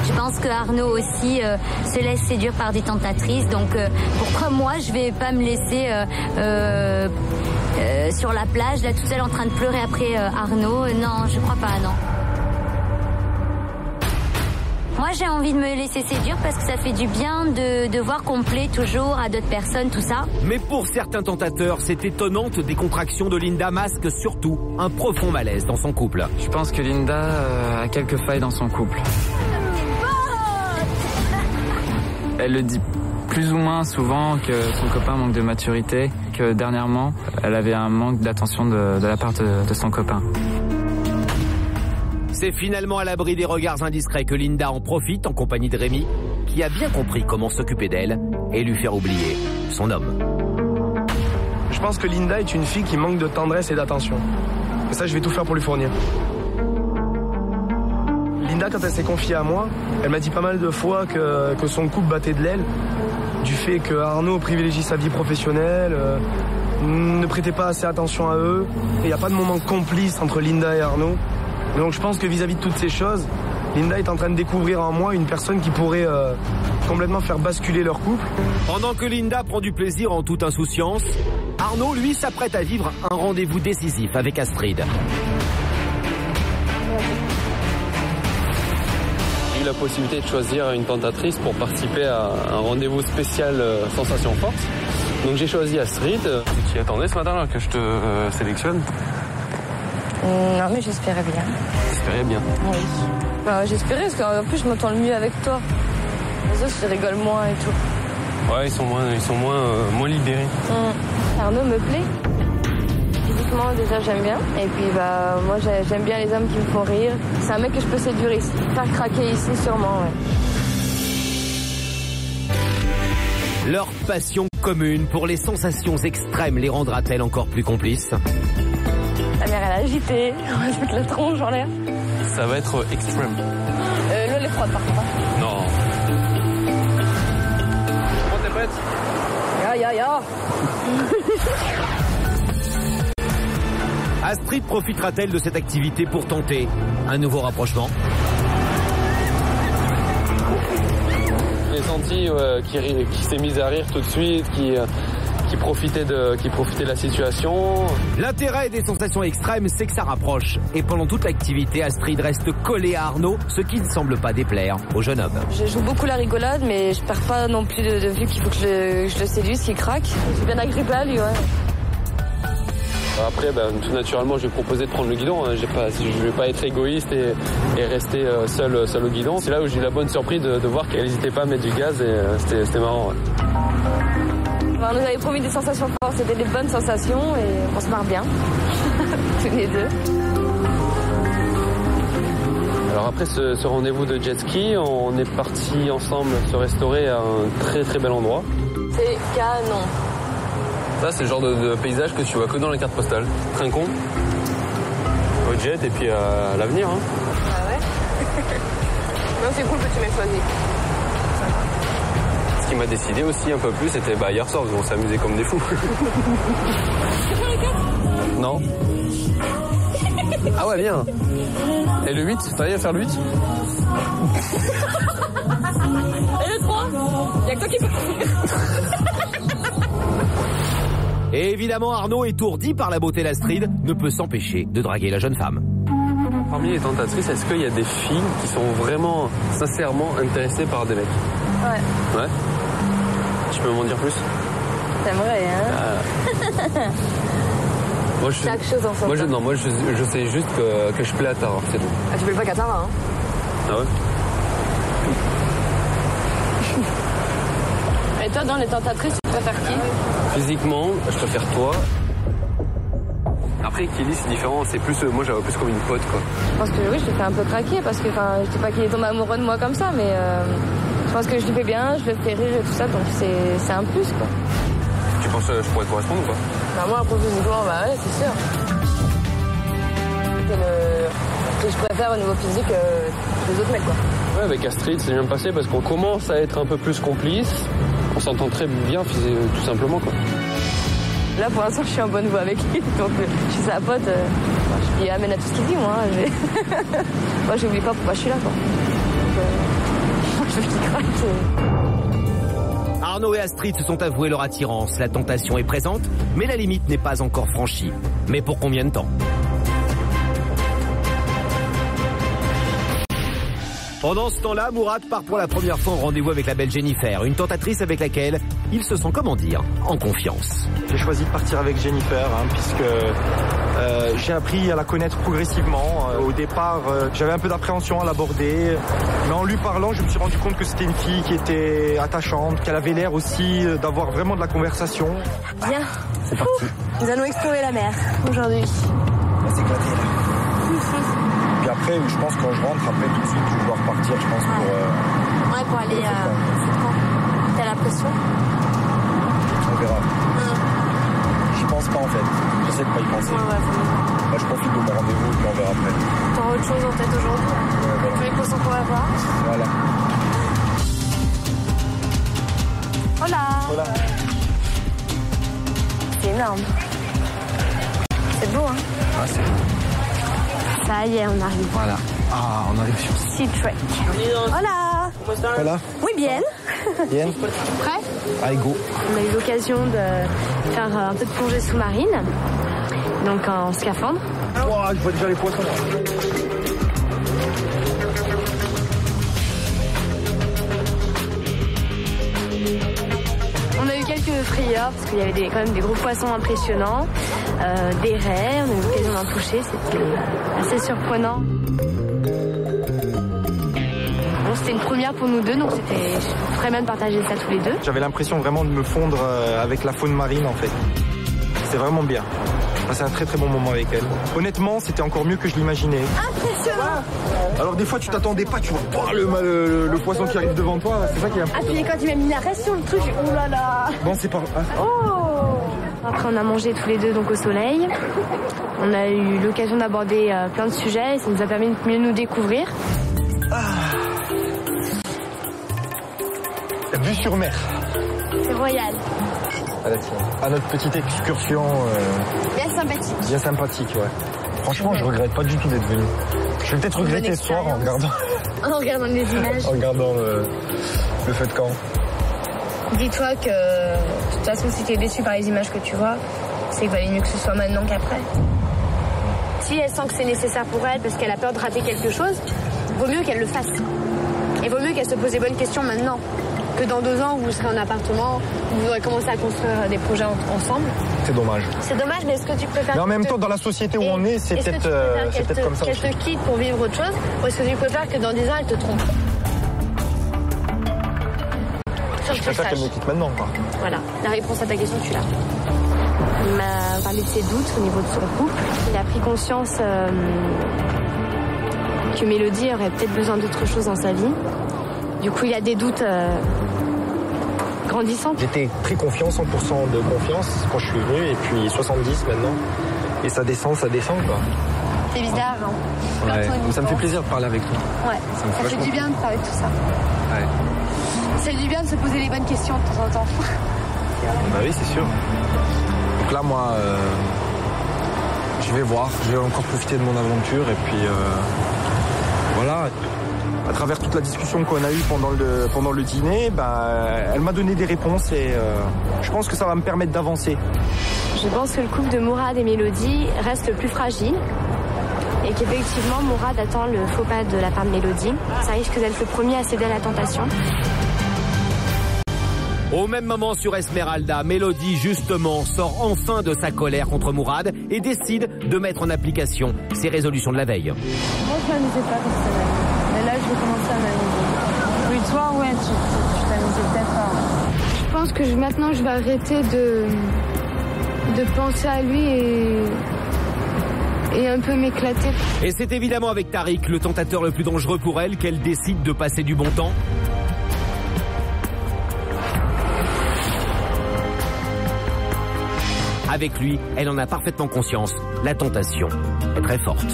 Je pense que Arnaud aussi se laisse séduire par des tentatrices. Donc pourquoi moi je vais pas me laisser sur la plage, là toute seule en train de pleurer après Arnaud? Non, je crois pas, non. Moi, j'ai envie de me laisser séduire parce que ça fait du bien de voir qu'on plaît toujours à d'autres personnes, tout ça. Mais pour certains tentateurs, cette étonnante décontraction de Linda masque surtout un profond malaise dans son couple. Je pense que Linda a quelques failles dans son couple. Elle le dit plus ou moins souvent que son copain manque de maturité, que dernièrement, elle avait un manque d'attention de la part de son copain. C'est finalement à l'abri des regards indiscrets que Linda en profite en compagnie de Rémi, qui a bien compris comment s'occuper d'elle et lui faire oublier son homme. Je pense que Linda est une fille qui manque de tendresse et d'attention. Et ça, je vais tout faire pour lui fournir. Linda, quand elle s'est confiée à moi, elle m'a dit pas mal de fois que son couple battait de l'aile, du fait que Arnaud privilégie sa vie professionnelle, ne prêtait pas assez attention à eux, et il n'y a pas de moment complice entre Linda et Arnaud. Donc je pense que vis-à-vis de toutes ces choses, Linda est en train de découvrir en moi une personne qui pourrait complètement faire basculer leur couple. Pendant que Linda prend du plaisir en toute insouciance, Arnaud, lui, s'apprête à vivre un rendez-vous décisif avec Astrid. J'ai eu la possibilité de choisir une tentatrice pour participer à un rendez-vous spécial Sensation Forte. Donc j'ai choisi Astrid. Tu t'y attendais ce matin là, que je te sélectionne? Non, mais j'espérais bien. J'espérais bien. Oui. Bah, j'espérais parce qu'en plus je m'entends le mieux avec toi. Les autres, je rigole moins et tout. Ouais, ils sont moins libérés. Arnaud me plaît. Physiquement, déjà, j'aime bien. Et puis, bah, moi, j'aime bien les hommes qui me font rire. C'est un mec que je peux séduire ici. Faire craquer ici, sûrement, ouais. Leur passion commune pour les sensations extrêmes les rendra-t-elle encore plus complices? Ta mère, elle est agitée. On va se mettre la tronche en l'air. Ça va être extrême. L'eau, elle est froide, par contre. Non. Bon, t'es prête? Ya. Astrid profitera-t-elle de cette activité pour tenter un nouveau rapprochement? J'ai senti qui s'est mise à rire tout de suite, qui profitait de la situation. L'intérêt des sensations extrêmes, c'est que ça rapproche. Et pendant toute l'activité, Astrid reste collée à Arnaud, ce qui ne semble pas déplaire au jeune homme. Je joue beaucoup la rigolade, mais je perds pas non plus de vue qu'il faut que je le séduise, qu'il craque. Je suis bien agrippée à lui, ouais. Après, tout naturellement, je vais proposer de prendre le guidon. Je ne vais pas être égoïste et rester seul au guidon. C'est là où j'ai eu la bonne surprise de voir qu'elle n'hésitait pas à mettre du gaz et c'était marrant. Ouais. On nous avait promis des sensations fortes, c'était des bonnes sensations et on se marre bien. Tous les deux. Alors après ce rendez-vous de jet ski, on est partis ensemble se restaurer à un très très bel endroit. C'est canon. Ça c'est le genre de paysage que tu vois que dans les cartes postales. Trinquons, au jet et puis à l'avenir. Hein. Ah ouais. Non, c'est cool que tu m'aies choisi. Ce qui m'a décidé aussi un peu plus, c'était hier soir, on s'est amusés comme des fous. C'est pour les 4 ? Non. Ah ouais, bien. Et le 8, t'arrives à faire le 8 ? Et le 3 ? Y'a que toi qui peux faire. Et évidemment, Arnaud, étourdi par la beauté d'Astrid, ne peut s'empêcher de draguer la jeune femme. Parmi les tentatrices, est-ce qu'il y a des filles qui sont vraiment, sincèrement intéressées par des mecs ? Ouais. Ouais ? Tu peux m'en dire plus ? T'aimerais, hein ? Moi, chaque chose en soi. Moi, je sais juste que je plais à Tara, c'est tout. Ah, tu plais pas qu'à Tara, hein ? Ah ouais ? Et toi, dans les tentatrices, tu préfères qui ? Physiquement, je préfère toi. Après, Kelly, c'est différent. C'est plus, moi, j'avais plus comme une pote, quoi. Je pense que oui, je te fais un peu craquer parce que, je dis pas qu'il est tombé amoureux de moi comme ça, mais je pense que je lui fais bien, je le fais rire et tout ça, donc c'est un plus, quoi. Tu penses que je pourrais te correspondre ou pas ? Bah moi, physiquement, ouais, c'est sûr. C'est le que je préfère au niveau physique les autres mecs, quoi. Ouais, avec Astrid, c'est bien passé parce qu'on commence à être un peu plus complices. On s'entend très bien, tout simplement, quoi. Là, pour l'instant, je suis en bonne voie avec lui, donc je suis sa pote. Je lui amène à tout ce qu'il dit, moi. Moi, j'oublie pas pourquoi je suis là, quoi. Donc, je veux qu'il craque. Arnaud et Astrid se sont avoués leur attirance. La tentation est présente, mais la limite n'est pas encore franchie. Mais pour combien de temps ? Pendant ce temps-là, Mourad part pour la première fois en rendez-vous avec la belle Jennifer, une tentatrice avec laquelle il se sent, comment dire, en confiance. J'ai choisi de partir avec Jennifer, puisque j'ai appris à la connaître progressivement. Au départ, j'avais un peu d'appréhension à l'aborder, mais en lui parlant, je me suis rendu compte que c'était une fille qui était attachante, qu'elle avait l'air aussi d'avoir vraiment de la conversation. Bien, c'est parti. Nous allons explorer la mer aujourd'hui. On va s'éclater là. Puis après, je pense quand je rentre, après tout de suite, je dois repartir, je pense, pour... Ouais, pour aller... T'as la pression ? On verra. J'y pense pas en fait. J'essaie de pas y penser. Moi, je profite de mon rendez-vous, puis on verra après. T'auras autre chose en tête aujourd'hui ? Ouais, voilà. Tous les poissons qu'on va voir. Voilà. Hola. Voilà. C'est énorme. C'est beau, hein ? Ah, c'est beau. Ça y est, on arrive. Voilà. Ah, on arrive sur Sea Trek. Hola. Voilà. Oui, bien. Bien. Prêt ? Allez, go. On a eu l'occasion de faire un peu de plongée sous-marine, donc en scaphandre. Wow, je vois déjà les poissons. On a eu quelques frayeurs parce qu'il y avait quand même des gros poissons impressionnants, des raies, on a eu l'occasion d'en toucher, c'était assez surprenant. Bon, c'était une première pour nous deux, donc c'était très bien de partager ça tous les deux. J'avais l'impression vraiment de me fondre avec la faune marine en fait. C'est vraiment bien. J'ai passé un très très bon moment avec elle. Honnêtement, c'était encore mieux que je l'imaginais. Impressionnant. Alors des fois tu t'attendais pas, tu vois le poisson qui arrive devant toi, c'est ça qui est impressionnant. Ah puis quand il m'a mis l'arrêt sur le truc, oh là là. Bon c'est pas... Oh. Après on a mangé tous les deux donc au soleil. On a eu l'occasion d'aborder plein de sujets et ça nous a permis de mieux nous découvrir. Vue sur mer. C'est royal. À notre petite excursion. Bien sympathique. Bien sympathique, ouais. Franchement, je regrette pas du tout d'être venu. Je vais peut-être regretter ce soir en regardant. En regardant les images. En regardant le feu de camp. Dis-toi que, de toute façon, si tu es déçu par les images que tu vois, c'est qu'il valait mieux que ce soit maintenant qu'après. Si elle sent que c'est nécessaire pour elle parce qu'elle a peur de rater quelque chose, vaut mieux qu'elle le fasse. Et vaut mieux qu'elle se pose les bonnes questions maintenant que dans 2 ans où vous serez en appartement, où vous aurez commencé à construire des projets ensemble. C'est dommage. C'est dommage, mais est-ce que tu préfères... Mais en même temps, dans la société où on est, c'est peut-être comme ça. Qu'elle te quitte pour vivre autre chose, ou est-ce que tu préfères que dans 10 ans, elle te trompe? que tu le préfère saches. qu'elle me quitte maintenant, quoi. Voilà, la réponse à ta question, tu l'as. Il m'a parlé de ses doutes au niveau de son couple. Il a pris conscience que Mélodie aurait peut-être besoin d'autre chose dans sa vie. Du coup, il a des doutes grandissants. J'étais très confiant, 100% de confiance quand je suis venu, et puis 70 maintenant. Et ça descend, quoi. C'est bizarre, hein. Ouais. Ça me fait plaisir de parler avec toi. Ouais, ça fait du bien de parler de tout ça. Ouais. Ça fait du bien de se poser les bonnes questions de temps en temps. Bah oui, c'est sûr. Donc là, moi, je vais voir. Je vais encore profiter de mon aventure, et puis voilà. À travers toute la discussion qu'on a eue pendant le dîner, elle m'a donné des réponses, et je pense que ça va me permettre d'avancer. Je pense que le couple de Mourad et Mélodie reste le plus fragile et qu'effectivement Mourad attend le faux pas de la part de Mélodie. Ça risque d'être le premier à céder à la tentation. Au même moment sur Esmeralda, Mélodie justement sort enfin de sa colère contre Mourad et décide de mettre en application ses résolutions de la veille. Moi je m'amusais pas personnellement, mais là je vais commencer à m'amuser. Oui, toi ouais, tu t'amusais peut-être pas. Je pense que maintenant je vais arrêter de penser à lui et un peu m'éclater. Et c'est évidemment avec Tariq, le tentateur le plus dangereux pour elle, qu'elle décide de passer du bon temps. Avec lui, elle en a parfaitement conscience. La tentation est très forte.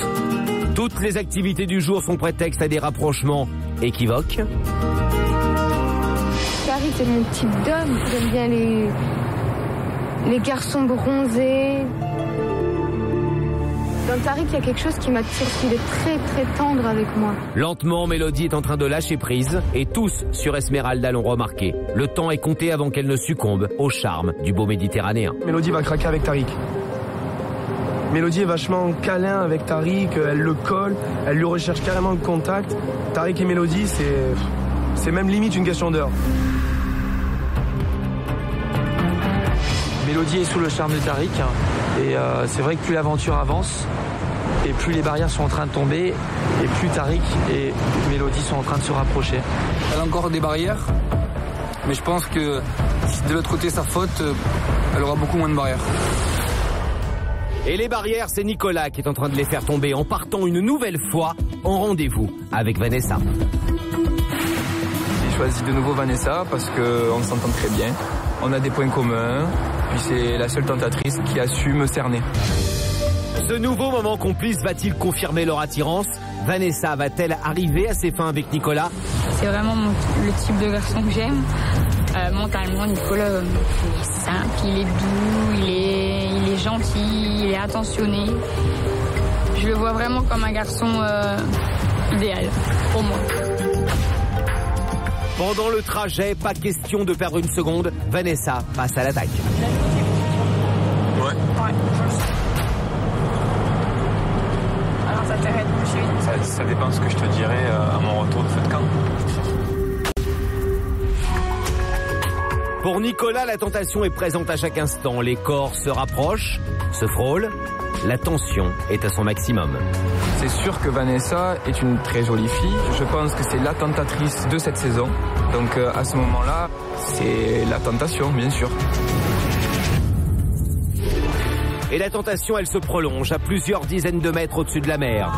Toutes les activités du jour sont prétexte à des rapprochements équivoques. Tariq c'est mon type d'homme. J'aime bien les garçons bronzés. Dans Tariq, il y a quelque chose qui m'attire, qu'il est très très tendre avec moi. Lentement, Mélodie est en train de lâcher prise et tous sur Esmeralda l'ont remarqué. Le temps est compté avant qu'elle ne succombe au charme du beau méditerranéen. Mélodie va craquer avec Tariq. Mélodie est vachement câlin avec Tariq, elle le colle, elle lui recherche carrément le contact. Tariq et Mélodie, c'est même limite une question d'heure. Mélodie est sous le charme de Tariq, et c'est vrai que plus l'aventure avance et plus les barrières sont en train de tomber et plus Tariq et Mélodie sont en train de se rapprocher. Elle a encore des barrières, mais je pense que si de l'autre côté sa faute, elle aura beaucoup moins de barrières. Et les barrières, c'est Nicolas qui est en train de les faire tomber en partant une nouvelle fois en rendez-vous avec Vanessa. J'ai choisi de nouveau Vanessa parce qu'on s'entend très bien, on a des points communs, puis c'est la seule tentatrice qui a su me cerner. Ce nouveau moment complice va-t-il confirmer leur attirance? Vanessa va-t-elle arriver à ses fins avec Nicolas? C'est vraiment le type de garçon que j'aime. Mentalement, Nicolas, il est simple, il est doux, il est gentil, il est attentionné. Je le vois vraiment comme un garçon idéal pour moi. Pendant le trajet, pas question de perdre une seconde. Vanessa passe à l'attaque. Ouais. Alors ça t'arrête plus vite. Ça dépend de ce que je te dirai à mon retour de feu de camp. Pour Nicolas, la tentation est présente à chaque instant. Les corps se rapprochent, se frôlent. La tension est à son maximum. C'est sûr que Vanessa est une très jolie fille. Je pense que c'est la tentatrice de cette saison. Donc à ce moment-là, c'est la tentation, bien sûr. Et la tentation, elle se prolonge à plusieurs dizaines de mètres au-dessus de la mer.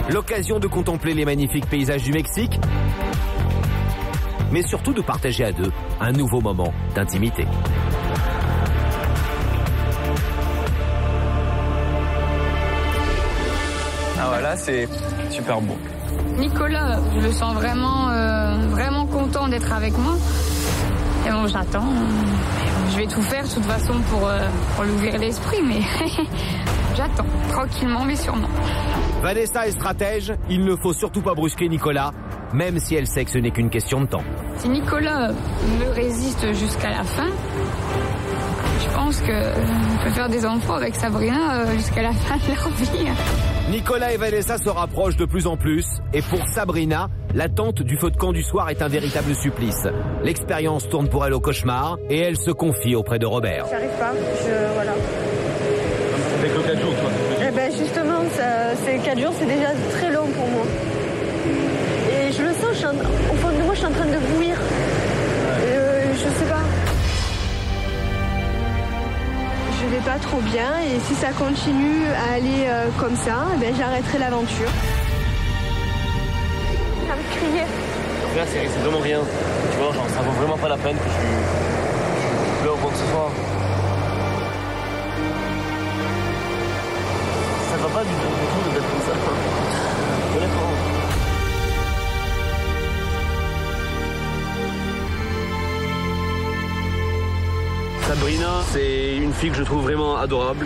L'occasion de contempler les magnifiques paysages du Mexique, mais surtout de partager à deux un nouveau moment d'intimité. Ah voilà, c'est super beau. Nicolas, je le sens vraiment content d'être avec moi. Et bon, j'attends. Je vais tout faire de toute façon pour lui ouvrir l'esprit, mais j'attends, tranquillement mais sûrement. Vanessa est stratège, il ne faut surtout pas brusquer Nicolas, même si elle sait que ce n'est qu'une question de temps. Si Nicolas me résiste jusqu'à la fin, je pense qu'on peut faire des enfants avec Sabrina jusqu'à la fin de leur vie. Nicolas et Vanessa se rapprochent de plus en plus, et pour Sabrina, l'attente du feu de camp du soir est un véritable supplice. L'expérience tourne pour elle au cauchemar, et elle se confie auprès de Robert. J'arrive pas, voilà. Avec le 4 jours, toi. Eh ben justement, ces 4 jours, c'est déjà très long pour moi. Et je le sens, au fond de moi, je suis en train de bouillir. Je sais pas. Je vais pas trop bien et si ça continue à aller comme ça, ben, j'arrêterai l'aventure. Ça me criait. Là, c'est vraiment rien. Tu vois, genre, ça vaut vraiment pas la peine que je pleure ou quoi que ce soit. Ça va pas du tout d'être comme ça. Honnêtement. Sabrina, c'est une fille que je trouve vraiment adorable.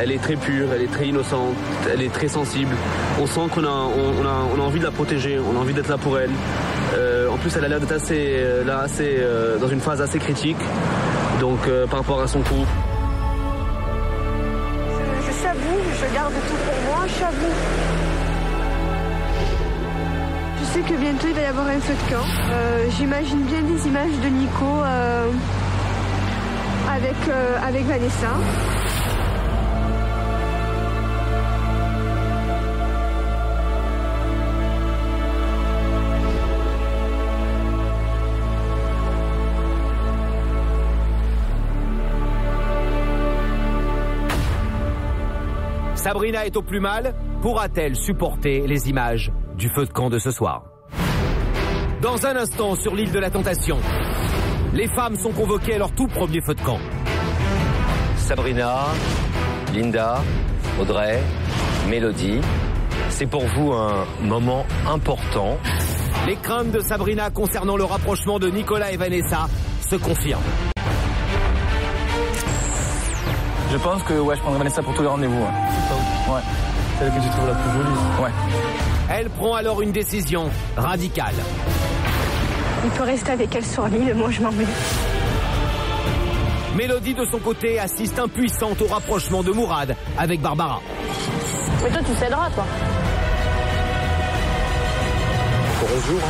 Elle est très pure, elle est très innocente, elle est très sensible. On sent qu'on a envie de la protéger, on a envie d'être là pour elle. En plus, elle a l'air d'être dans une phase assez critique, donc par rapport à son couple. Je s'avoue, je garde tout pour moi, j'avoue. Je sais que bientôt il va y avoir un feu de camp. J'imagine bien des images de Nico avec Vanessa. Sabrina est au plus mal. Pourra-t-elle supporter les images du feu de camp de ce soir? Dans un instant, sur l'île de la Tentation, les femmes sont convoquées à leur tout premier feu de camp. Sabrina, Linda, Audrey, Mélodie, c'est pour vous un moment important. Les craintes de Sabrina concernant le rapprochement de Nicolas et Vanessa se confirment. Je pense que je prendrai Vanessa pour tous les rendez-vous. Ouais. C'est elle que je trouve la plus jolie. Ouais. Elle prend alors une décision radicale. Il peut rester avec elle sur l'île, moi je m'en vais. Mélodie de son côté assiste impuissante au rapprochement de Mourad avec Barbara. Mais toi tu céderas toi. Pour 11 jours,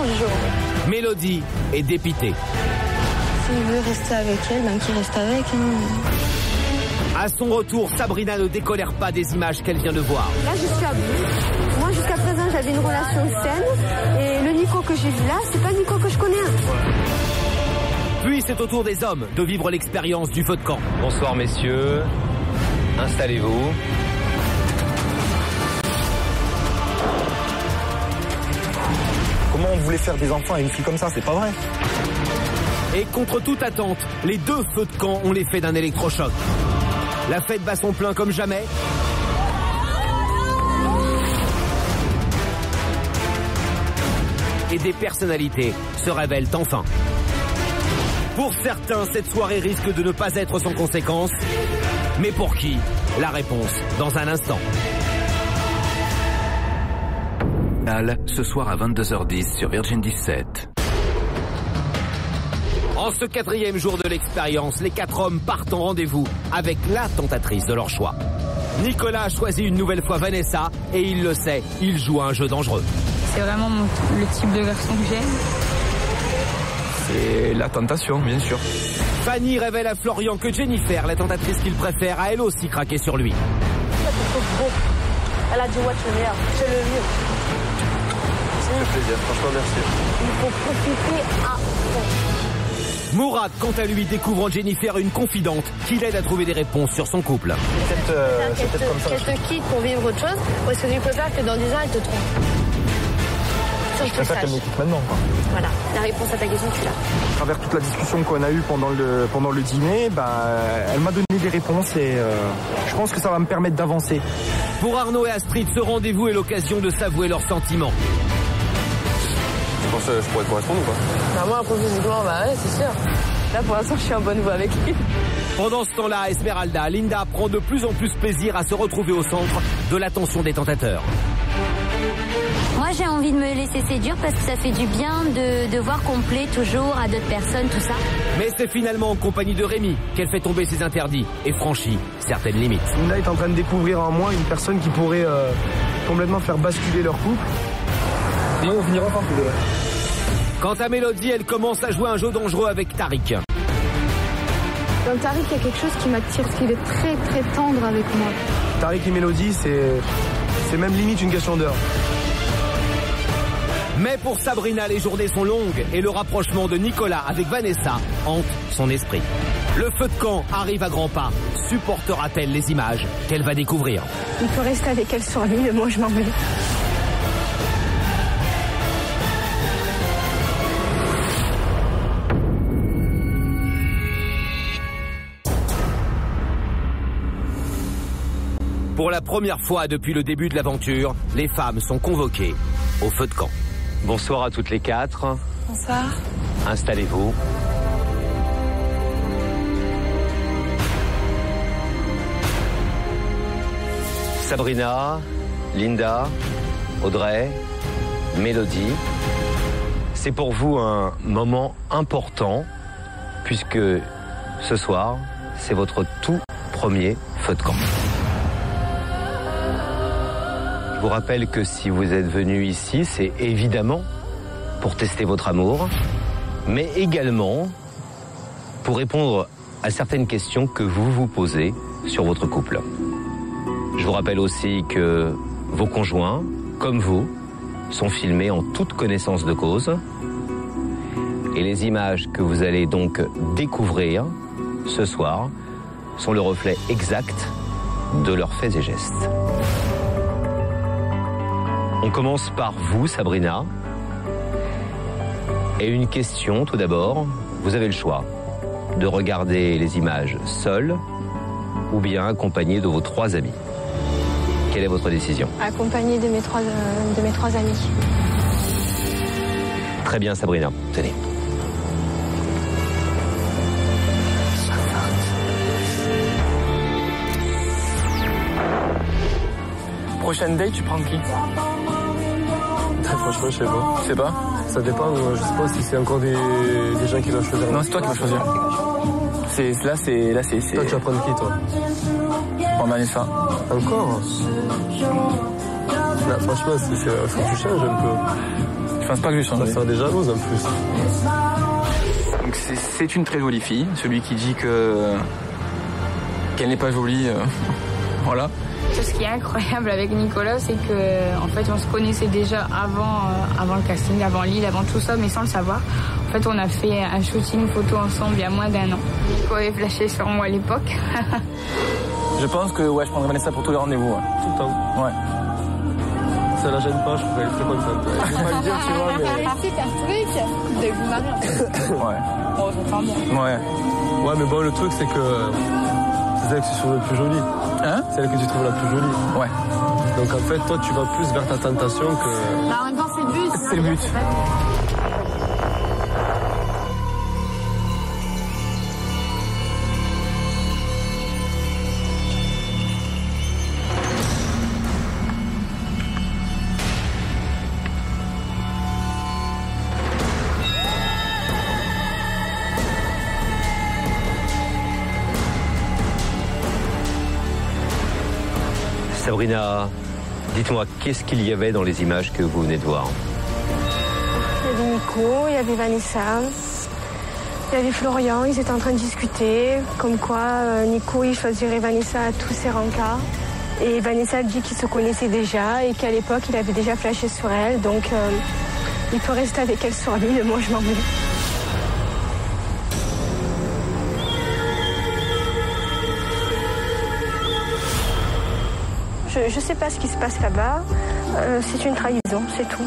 11 jours. Mélodie est dépitée. S'il veut rester avec elle, ben qu'il reste avec. À son retour, Sabrina ne décolère pas des images qu'elle vient de voir. Là, je suis à bout. Moi, jusqu'à présent, j'avais une relation saine. Et le Nico que j'ai vu là, c'est pas le Nico que je connais. Puis, c'est au tour des hommes de vivre l'expérience du feu de camp. Bonsoir messieurs, installez-vous. Comment on voulait faire des enfants à une fille comme ça? C'est pas vrai. Et contre toute attente, les deux feux de camp ont l'effet d'un électrochoc. La fête bat son plein comme jamais. Et des personnalités se révèlent enfin. Pour certains, cette soirée risque de ne pas être sans conséquences. Mais pour qui? La réponse dans un instant. Ce soir à 22h10 sur Virgin 17. En ce 4e jour de l'expérience, les 4 hommes partent en rendez-vous avec la tentatrice de leur choix. Nicolas a choisi une nouvelle fois Vanessa et il le sait, il joue à un jeu dangereux. C'est vraiment le type de garçon que j'aime. C'est la tentation, bien sûr. Fanny révèle à Florian que Jennifer, la tentatrice qu'il préfère, a elle aussi craqué sur lui. Elle a dit ouais, tu es le meilleur, c'est le mieux. Ça fait plaisir, franchement merci. Il faut profiter à fond. Mourad, quant à lui, découvre en Jennifer une confidente qui l'aide à trouver des réponses sur son couple. Qu'elle te quitte pour vivre autre chose, ou est-ce que tu préfères que dans 10 ans elle te trompe? Je préfère qu'elle me quitte maintenant. Voilà, la réponse à ta question, tu l'as. À travers toute la discussion qu'on a eue pendant le dîner, elle m'a donné des réponses et je pense que ça va me permettre d'avancer. Pour Arnaud et Astrid, ce rendez-vous est l'occasion de s'avouer leurs sentiments. Tu penses que je pourrais correspondre ou pas? Bah moi, après physiquement, bah ouais, c'est sûr. Là, pour l'instant, je suis en bonne voie avec lui. Pendant ce temps-là, à Esmeralda, Linda prend de plus en plus plaisir à se retrouver au centre de l'attention des tentateurs. Moi, j'ai envie de me laisser séduire parce que ça fait du bien de voir qu'on plaît toujours à d'autres personnes, tout ça. Mais c'est finalement en compagnie de Rémi qu'elle fait tomber ses interdits et franchit certaines limites. Linda est en train de découvrir en moi une personne qui pourrait complètement faire basculer leur couple. Et on finira par tous les deux. Quant à Mélodie, elle commence à jouer un jeu dangereux avec Tariq. Dans Tariq, il y a quelque chose qui m'attire, parce qu'il est très très tendre avec moi. Tariq et Mélodie, c'est même limite une question d'heure. Mais pour Sabrina, les journées sont longues et le rapprochement de Nicolas avec Vanessa hante son esprit. Le feu de camp arrive à grands pas. Supportera-t-elle les images qu'elle va découvrir? Il peut rester avec elle sur lui, mais moi je m'en vais. Pour la première fois depuis le début de l'aventure, les femmes sont convoquées au feu de camp. Bonsoir à toutes les quatre. Bonsoir. Installez-vous. Sabrina, Linda, Audrey, Mélodie, c'est pour vous un moment important puisque ce soir, c'est votre tout premier feu de camp. Je vous rappelle que si vous êtes venu ici, c'est évidemment pour tester votre amour, mais également pour répondre à certaines questions que vous vous posez sur votre couple. Je vous rappelle aussi que vos conjoints, comme vous, sont filmés en toute connaissance de cause. Et les images que vous allez donc découvrir ce soir sont le reflet exact de leurs faits et gestes. On commence par vous, Sabrina. Et une question tout d'abord. Vous avez le choix de regarder les images seule ou bien accompagnée de vos 3 amis. Quelle est votre décision? Accompagnée de mes trois amis. Très bien, Sabrina. Tenez. Prochaine date, tu prends qui? Franchement, je sais pas. Tu sais pas? Ça dépend, je sais pas si c'est encore des gens qui doivent choisir. Non, c'est toi qui vas choisir. Là, c'est. Toi, tu vas prendre qui, toi? Prends Vanessa. Encore? Là, franchement, faut que tu changes un peu. Je pense pas que je change. Ça va faire des jalouses en plus. Donc c'est une très jolie fille. Celui qui dit qu'elle n'est pas jolie, voilà. Ce qui est incroyable avec Nicolas, c'est que en fait, on se connaissait déjà avant le casting, avant Lille, avant tout ça, mais sans le savoir. En fait, on a fait un shooting photo ensemble il y a moins d'1 an. Nico avait flashé sur moi à l'époque. Je pense que je prendrai Vanessa pour tous les rendez-vous. Ouais. Tout le temps? Ouais. Ça la gêne pas, je trouve qu'elle est très contente. Je vais pas le dire, tu vois, mais... Arrêtez un truc, vous devez vous marier en fait. Ouais. Oh, j'entends bien. Ouais. Ouais, mais bon, le truc, c'est que c'est celle que tu trouves la plus jolie. Hein? C'est celle que tu trouves la plus jolie. Ouais. Donc en fait, toi, tu vas plus vers ta tentation que... Bah, en même temps, c'est le but. C'est le but. Sabrina, dites-moi, qu'est-ce qu'il y avait dans les images que vous venez de voir? Il y avait Nico, il y avait Vanessa, il y avait Florian, ils étaient en train de discuter, comme quoi Nico il choisirait Vanessa à tous ses rencarts. Et Vanessa dit qu'ils se connaissaient déjà et qu'à l'époque il avait déjà flashé sur elle, donc il peut rester avec elle sur lui, mais moi je m'en vais. Je sais pas ce qui se passe là-bas. C'est une trahison, c'est tout.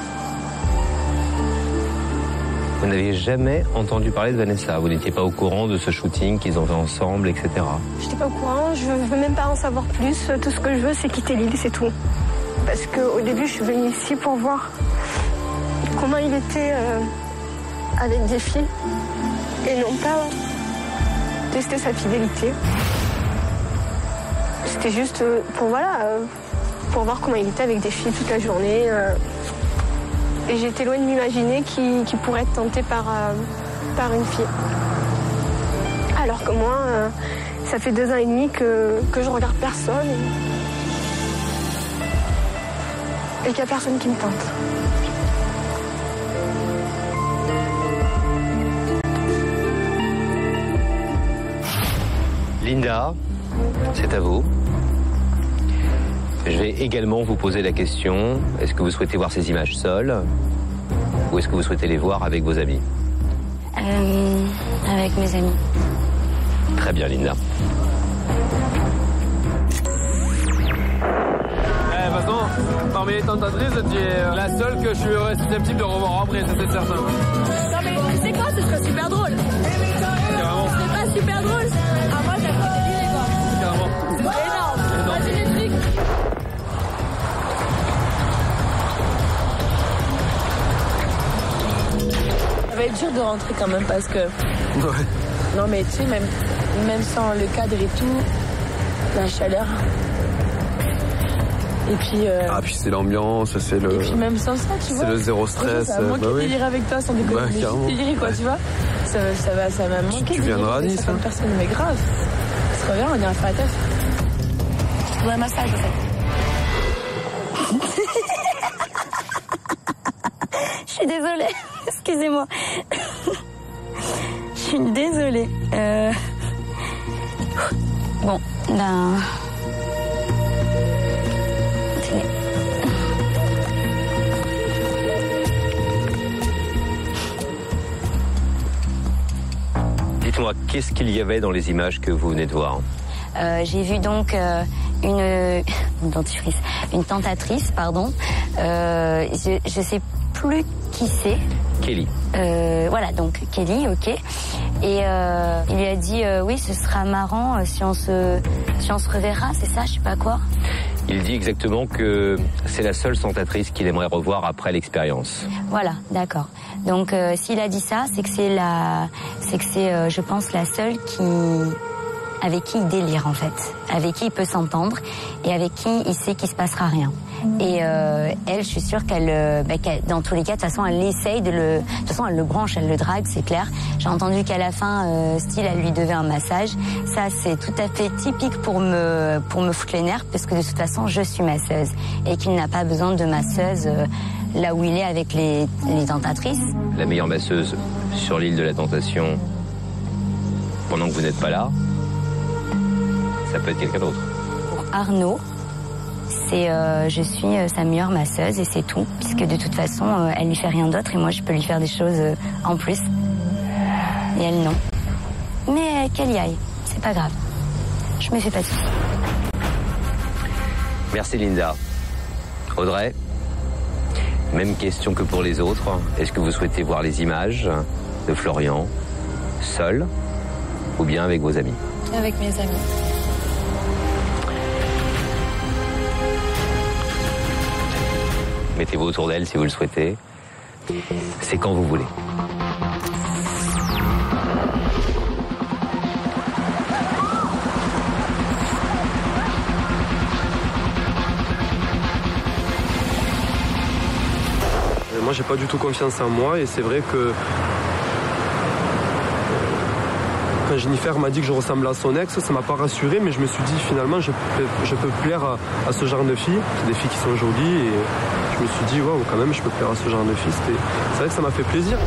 Vous n'aviez jamais entendu parler de Vanessa? Vous n'étiez pas au courant de ce shooting qu'ils ont fait ensemble, etc. J'étais pas au courant, je veux même pas en savoir plus. Tout ce que je veux, c'est quitter l'île, c'est tout. Parce qu'au début, je suis venue ici pour voir comment il était avec des filles. Et non pas tester sa fidélité. C'était juste pour pour voir comment il était avec des filles toute la journée. Et j'étais loin de m'imaginer qu'il pourrait être tenté par une fille. Alors que moi, ça fait 2 ans et demi que je regarde personne et qu'il n'y a personne qui me tente. Linda, c'est à vous. Je vais également vous poser la question, est-ce que vous souhaitez voir ces images seules ou est-ce que vous souhaitez les voir avec vos amis? Avec mes amis. Très bien, Linda. De toute façon, parmi les tentatrices, tu es la seule que je suis susceptible de revoir après, ça c'est certain. Non mais tu sais quoi, ce serait super drôle. Carrément. Ce serait pas super drôle. Ah moi j'ai trop déliré quoi. Carrément. C'est énorme. Vas-y les trucs. Ça va être dur de rentrer quand même parce que... Ouais. Non mais tu sais, même sans le cadre et tout, la chaleur. Et puis... Ah puis c'est l'ambiance, c'est le... Et puis même sans ça, tu vois. C'est le zéro stress. Ça m'a manqué de délire avec toi, sans déconner. Bah, carrément. Délirer quoi, tu vois. Ça m'a manqué. Tu viendras à Nice, hein. Personne, mais grave. C'est trop bien, on ira faire la teuf. Je voudrais un massage, en fait. Je suis désolée, excusez-moi. Je suis désolée. Bon, ben... Dites-moi, qu'est-ce qu'il y avait dans les images que vous venez de voir? J'ai vu donc une tentatrice, pardon. Je sais plus qui c'est. Kelly. Voilà, donc Kelly, ok. Et il lui a dit oui, ce sera marrant si on se reverra, c'est ça, je sais pas quoi. Il dit exactement que c'est la seule tentatrice qu'il aimerait revoir après l'expérience. Voilà, d'accord. Donc s'il a dit ça, c'est que c'est je pense la seule avec qui il délire en fait, avec qui il peut s'entendre et avec qui il sait qu'il se passera rien. Et elle, je suis sûre qu'elle, dans tous les cas, de toute façon, elle essaye de toute façon, elle le branche, elle le drague, c'est clair. J'ai entendu qu'à la fin, style, elle lui devait un massage. Ça, c'est tout à fait typique pour me foutre les nerfs, parce que de toute façon, je suis masseuse et qu'il n'a pas besoin de masseuse là où il est avec les tentatrices. La meilleure masseuse sur l'île de la Tentation, pendant que vous n'êtes pas là, ça peut être quelqu'un d'autre. Pour Arnaud, je suis sa meilleure masseuse et c'est tout, puisque de toute façon, elle lui fait rien d'autre et moi je peux lui faire des choses en plus. Et elle non. Mais qu'elle y aille, c'est pas grave. Je me fais pas de soucis. Merci Linda. Audrey, même question que pour les autres. Est-ce que vous souhaitez voir les images de Florian seul ou bien avec vos amis? Avec mes amis. Mettez-vous autour d'elle si vous le souhaitez. C'est quand vous voulez. Moi, j'ai pas du tout confiance en moi et c'est vrai que quand Jennifer m'a dit que je ressemblais à son ex, ça m'a pas rassuré, mais je me suis dit finalement je peux plaire à ce genre de filles. C'est des filles qui sont jolies et je me suis dit waouh, quand même je peux plaire à ce genre de filles. C'est vrai que ça m'a fait plaisir.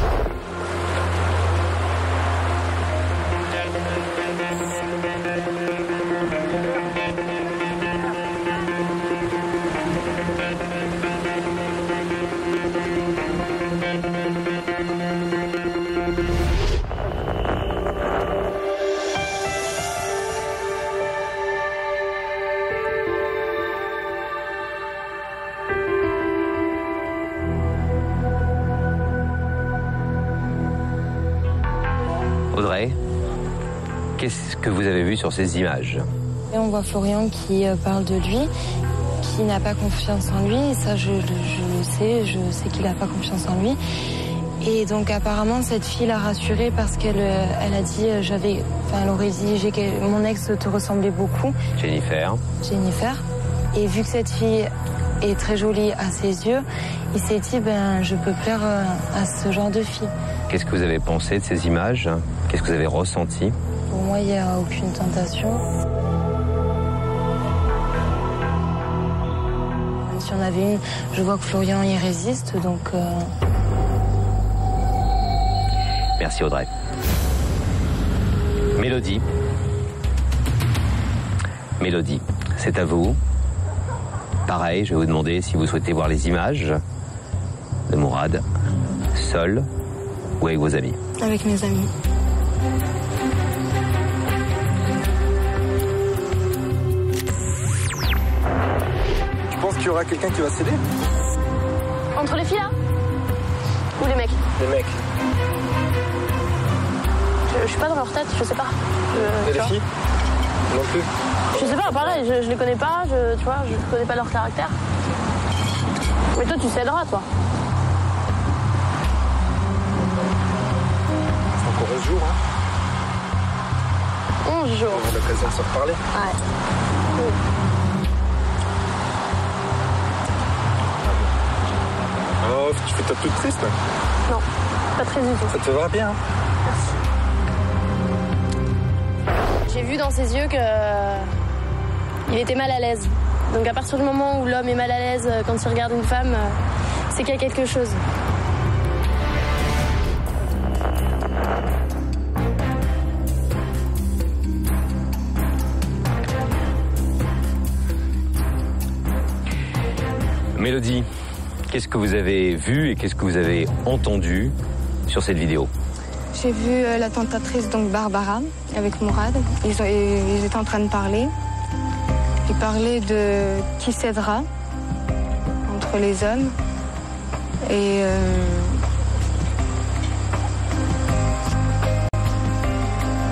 Audrey, qu'est-ce que vous avez vu sur ces images? Et on voit Florian qui parle de lui, qui n'a pas confiance en lui, et ça je sais qu'il n'a pas confiance en lui. Et donc apparemment cette fille l'a rassuré parce qu'elle a dit, elle aurait dit mon ex te ressemblait beaucoup. Jennifer. Et vu que cette fille est très jolie à ses yeux, il s'est dit je peux plaire à ce genre de fille. Qu'est-ce que vous avez pensé de ces images? Qu'est-ce que vous avez ressenti? Pour moi, il n'y a aucune tentation. Si on avait une, je vois que Florian y résiste, donc... Merci Audrey. Mélodie, c'est à vous. Pareil, je vais vous demander si vous souhaitez voir les images de Mourad, seul ou avec vos amis. Avec mes amis. Tu penses qu'il y aura quelqu'un qui va céder? Entre les filles là? Ou les mecs? Les mecs. Je suis pas dans leur tête, je sais pas. Et les filles? Non plus. Je sais pas, pareil, je les connais pas, tu vois, je connais pas leur caractère. Mais toi, tu céderas, toi. C'est encore 11 jours, hein? 11 jours. On aura l'occasion de se reparler. Ouais. Oh, tu fais ta toute triste, là? Non, pas très du tout. Ça te va bien, hein? J'ai vu dans ses yeux que il était mal à l'aise. Donc à partir du moment où l'homme est mal à l'aise quand il regarde une femme, c'est qu'il y a quelque chose. Mélodie, qu'est-ce que vous avez vu et qu'est-ce que vous avez entendu sur cette vidéo? J'ai vu la tentatrice, donc Barbara, avec Mourad. Ils étaient en train de parler. Ils parlaient de qui cédera entre les hommes. Et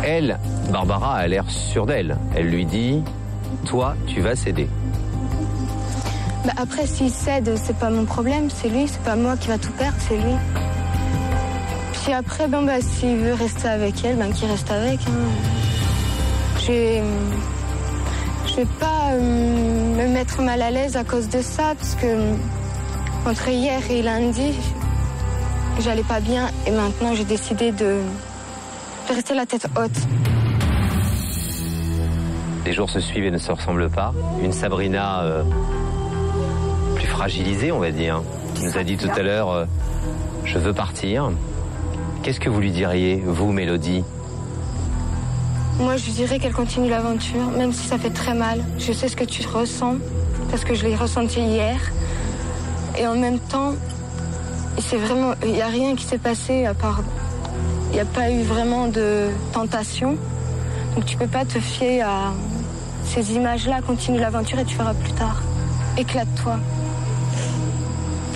Elle, Barbara, a l'air sûre d'elle. Elle lui dit, toi, tu vas céder. bah après, s'il cède, c'est pas mon problème, c'est lui. C'est pas moi qui va tout perdre, c'est lui. Puis après, bon, bah, s'il veut rester avec elle, ben, qu'il reste avec. Hein. Je vais pas me mettre mal à l'aise à cause de ça, parce que entre hier et lundi, j'allais pas bien, et maintenant j'ai décidé de rester la tête haute. Les jours se suivent et ne se ressemblent pas. Une Sabrina plus fragilisée, on va dire, qui nous a dit tout à l'heure je veux partir. Qu'est-ce que vous lui diriez, vous, Mélodie? Moi, je dirais qu'elle continue l'aventure, même si ça fait très mal. Je sais ce que tu ressens, parce que je l'ai ressenti hier. Et en même temps, il n'y a rien qui s'est passé à part... Il n'y a pas eu vraiment de tentation. Donc tu peux pas te fier à ces images-là. Continue l'aventure et tu verras plus tard. Éclate-toi.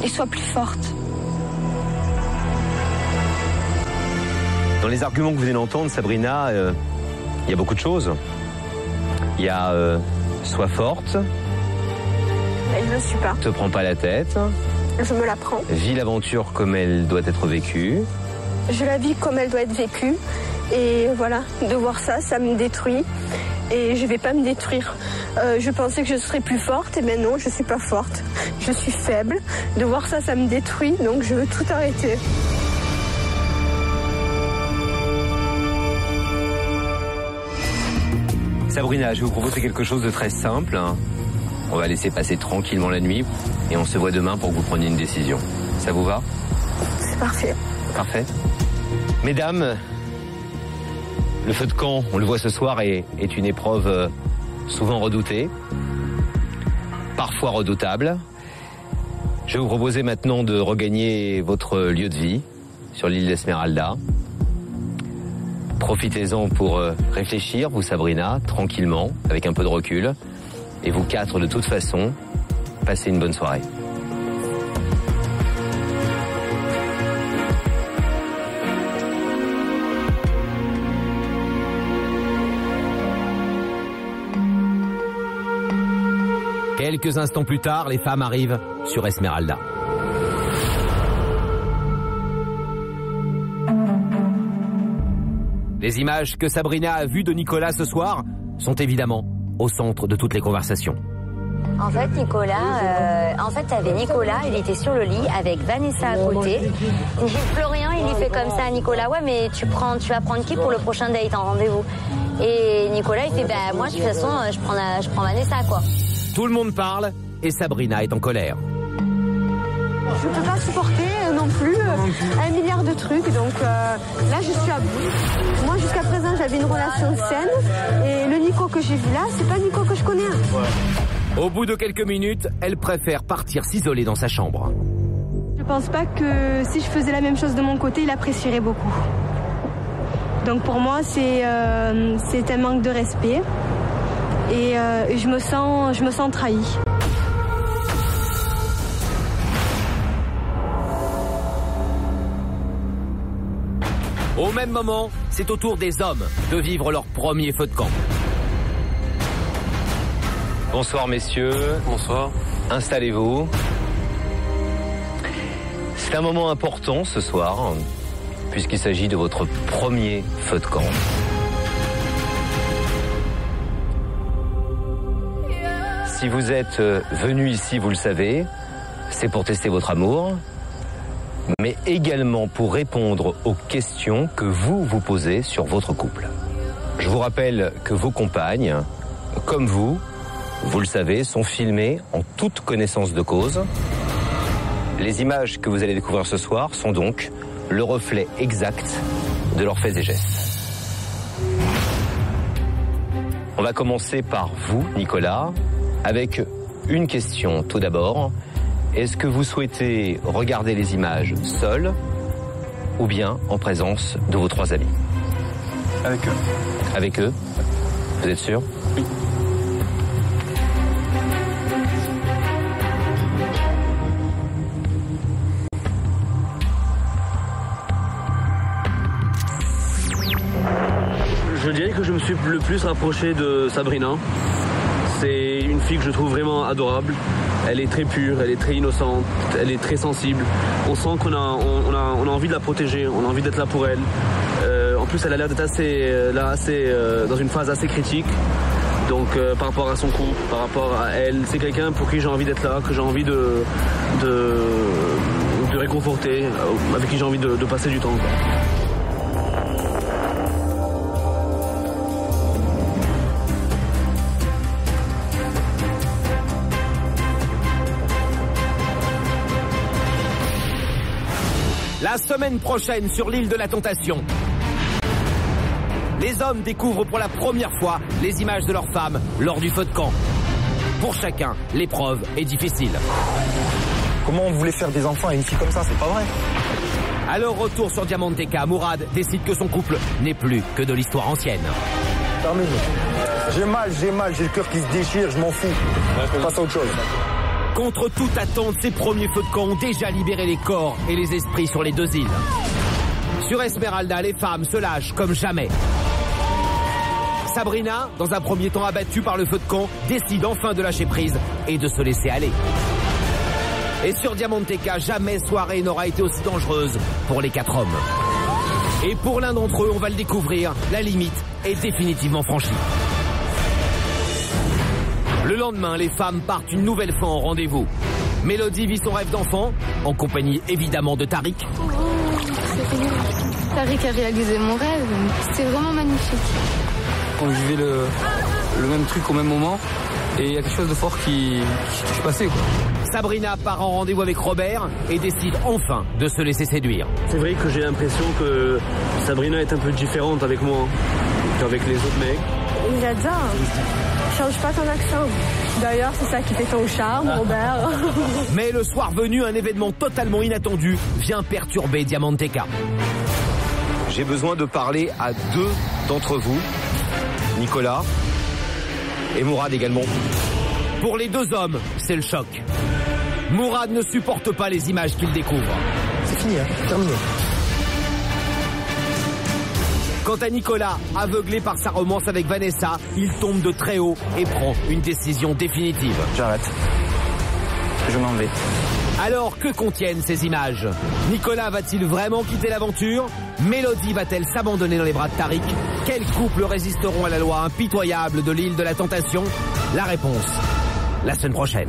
Et sois plus forte. Dans les arguments que vous venez d'entendre, Sabrina, il y a beaucoup de choses. Il y a sois forte. Et je ne suis pas. Te prends pas la tête. Je me la prends. Vis l'aventure comme elle doit être vécue. Je la vis comme elle doit être vécue. Et voilà, de voir ça, ça me détruit. Et je vais pas me détruire. Je pensais que je serais plus forte, et ben non, je suis pas forte. Je suis faible. De voir ça, ça me détruit. Donc je veux tout arrêter. Sabrina, je vais vous proposer quelque chose de très simple. On va laisser passer tranquillement la nuit et on se voit demain pour que vous preniez une décision. Ça vous va? C'est parfait. Parfait. Mesdames, le feu de camp, on le voit ce soir, est une épreuve souvent redoutée, parfois redoutable. Je vais vous proposer maintenant de regagner votre lieu de vie sur l'île d'Esmeralda. Profitez-en pour réfléchir, vous Sabrina, tranquillement, avec un peu de recul. Et vous quatre, de toute façon, passez une bonne soirée. Quelques instants plus tard, les femmes arrivent sur Esmeralda. Les images que Sabrina a vues de Nicolas ce soir sont évidemment au centre de toutes les conversations. En fait, t'avais Nicolas, il était sur le lit avec Vanessa à côté. Et Florian, il lui fait comme ça à Nicolas, ouais, mais tu vas prendre qui pour le prochain date en rendez-vous? Et Nicolas, il fait, bah, moi, de toute façon, je prends Vanessa, quoi. Tout le monde parle et Sabrina est en colère. Je ne peux pas supporter non plus 1 milliard de trucs, donc là je suis à bout. Moi jusqu'à présent j'avais une relation saine et le Nico que j'ai vu là, c'est pas le Nico que je connais. Au bout de quelques minutes, elle préfère partir s'isoler dans sa chambre. Je pense pas que si je faisais la même chose de mon côté, il apprécierait beaucoup. Donc pour moi, c'est un manque de respect et je me sens trahie. Au même moment, c'est au tour des hommes de vivre leur premier feu de camp. Bonsoir messieurs. Bonsoir. Installez-vous. C'est un moment important ce soir, puisqu'il s'agit de votre premier feu de camp. Si vous êtes venu ici, vous le savez, c'est pour tester votre amour, mais également pour répondre aux questions que vous vous posez sur votre couple. Je vous rappelle que vos compagnes, comme vous le savez, sont filmées en toute connaissance de cause. Les images que vous allez découvrir ce soir sont donc le reflet exact de leurs faits et gestes. On va commencer par vous, Nicolas, avec une question tout d'abord. Est-ce que vous souhaitez regarder les images seul ou bien en présence de vos 3 amis? Avec eux. Avec eux? Vous êtes sûr? Oui. Je dirais que je me suis le plus rapproché de Sabrina. C'est une fille que je trouve vraiment adorable. Elle est très pure, elle est très innocente, elle est très sensible. On sent qu'on a envie de la protéger, on a envie d'être là pour elle. En plus, elle a l'air d'être dans une phase assez critique. Donc par rapport à son couple, par rapport à elle, c'est quelqu'un pour qui j'ai envie d'être là, que j'ai envie de réconforter, avec qui j'ai envie de passer du temps. La semaine prochaine sur l'île de la Tentation, les hommes découvrent pour la première fois les images de leurs femmes lors du feu de camp. Pour chacun, l'épreuve est difficile. Comment on voulait faire des enfants à une fille comme ça, c'est pas vrai. Alors retour sur Diamanteca, Mourad décide que son couple n'est plus que de l'histoire ancienne. Termine. J'ai mal, j'ai le cœur qui se déchire, je m'en fous. Je passe à autre chose. Contre toute attente, ces premiers feux de camp ont déjà libéré les corps et les esprits sur les 2 îles. Sur Esmeralda, les femmes se lâchent comme jamais. Sabrina, dans un premier temps abattue par le feu de camp, décide enfin de lâcher prise et de se laisser aller. Et sur Diamanteca, jamais soirée n'aura été aussi dangereuse pour les 4 hommes. Et pour l'un d'entre eux, on va le découvrir, la limite est définitivement franchie. Le lendemain, les femmes partent une nouvelle fois en rendez-vous. Mélodie vit son rêve d'enfant, en compagnie évidemment de Tariq. Tariq a réalisé mon rêve, c'était vraiment magnifique. On vivait le même truc au même moment et il y a quelque chose de fort qui s'est passé, quoi. Sabrina part en rendez-vous avec Robert et décide enfin de se laisser séduire. C'est vrai que j'ai l'impression que Sabrina est un peu différente avec moi qu'avec les autres mecs. J'adore. Change pas ton accent. D'ailleurs, c'est ça qui fait ton charme, Robert. Mais le soir venu, un événement totalement inattendu vient perturber Diamanteca. J'ai besoin de parler à 2 d'entre vous, Nicolas et Mourad également. Pour les 2 hommes, c'est le choc. Mourad ne supporte pas les images qu'il découvre. C'est fini, hein, terminé. Quant à Nicolas, aveuglé par sa romance avec Vanessa, il tombe de très haut et prend une décision définitive. J'arrête. Je m'en vais. Alors, que contiennent ces images? Nicolas va-t-il vraiment quitter l'aventure? Mélodie va-t-elle s'abandonner dans les bras de Tariq? Quels couples résisteront à la loi impitoyable de l'île de la Tentation? La réponse, la semaine prochaine.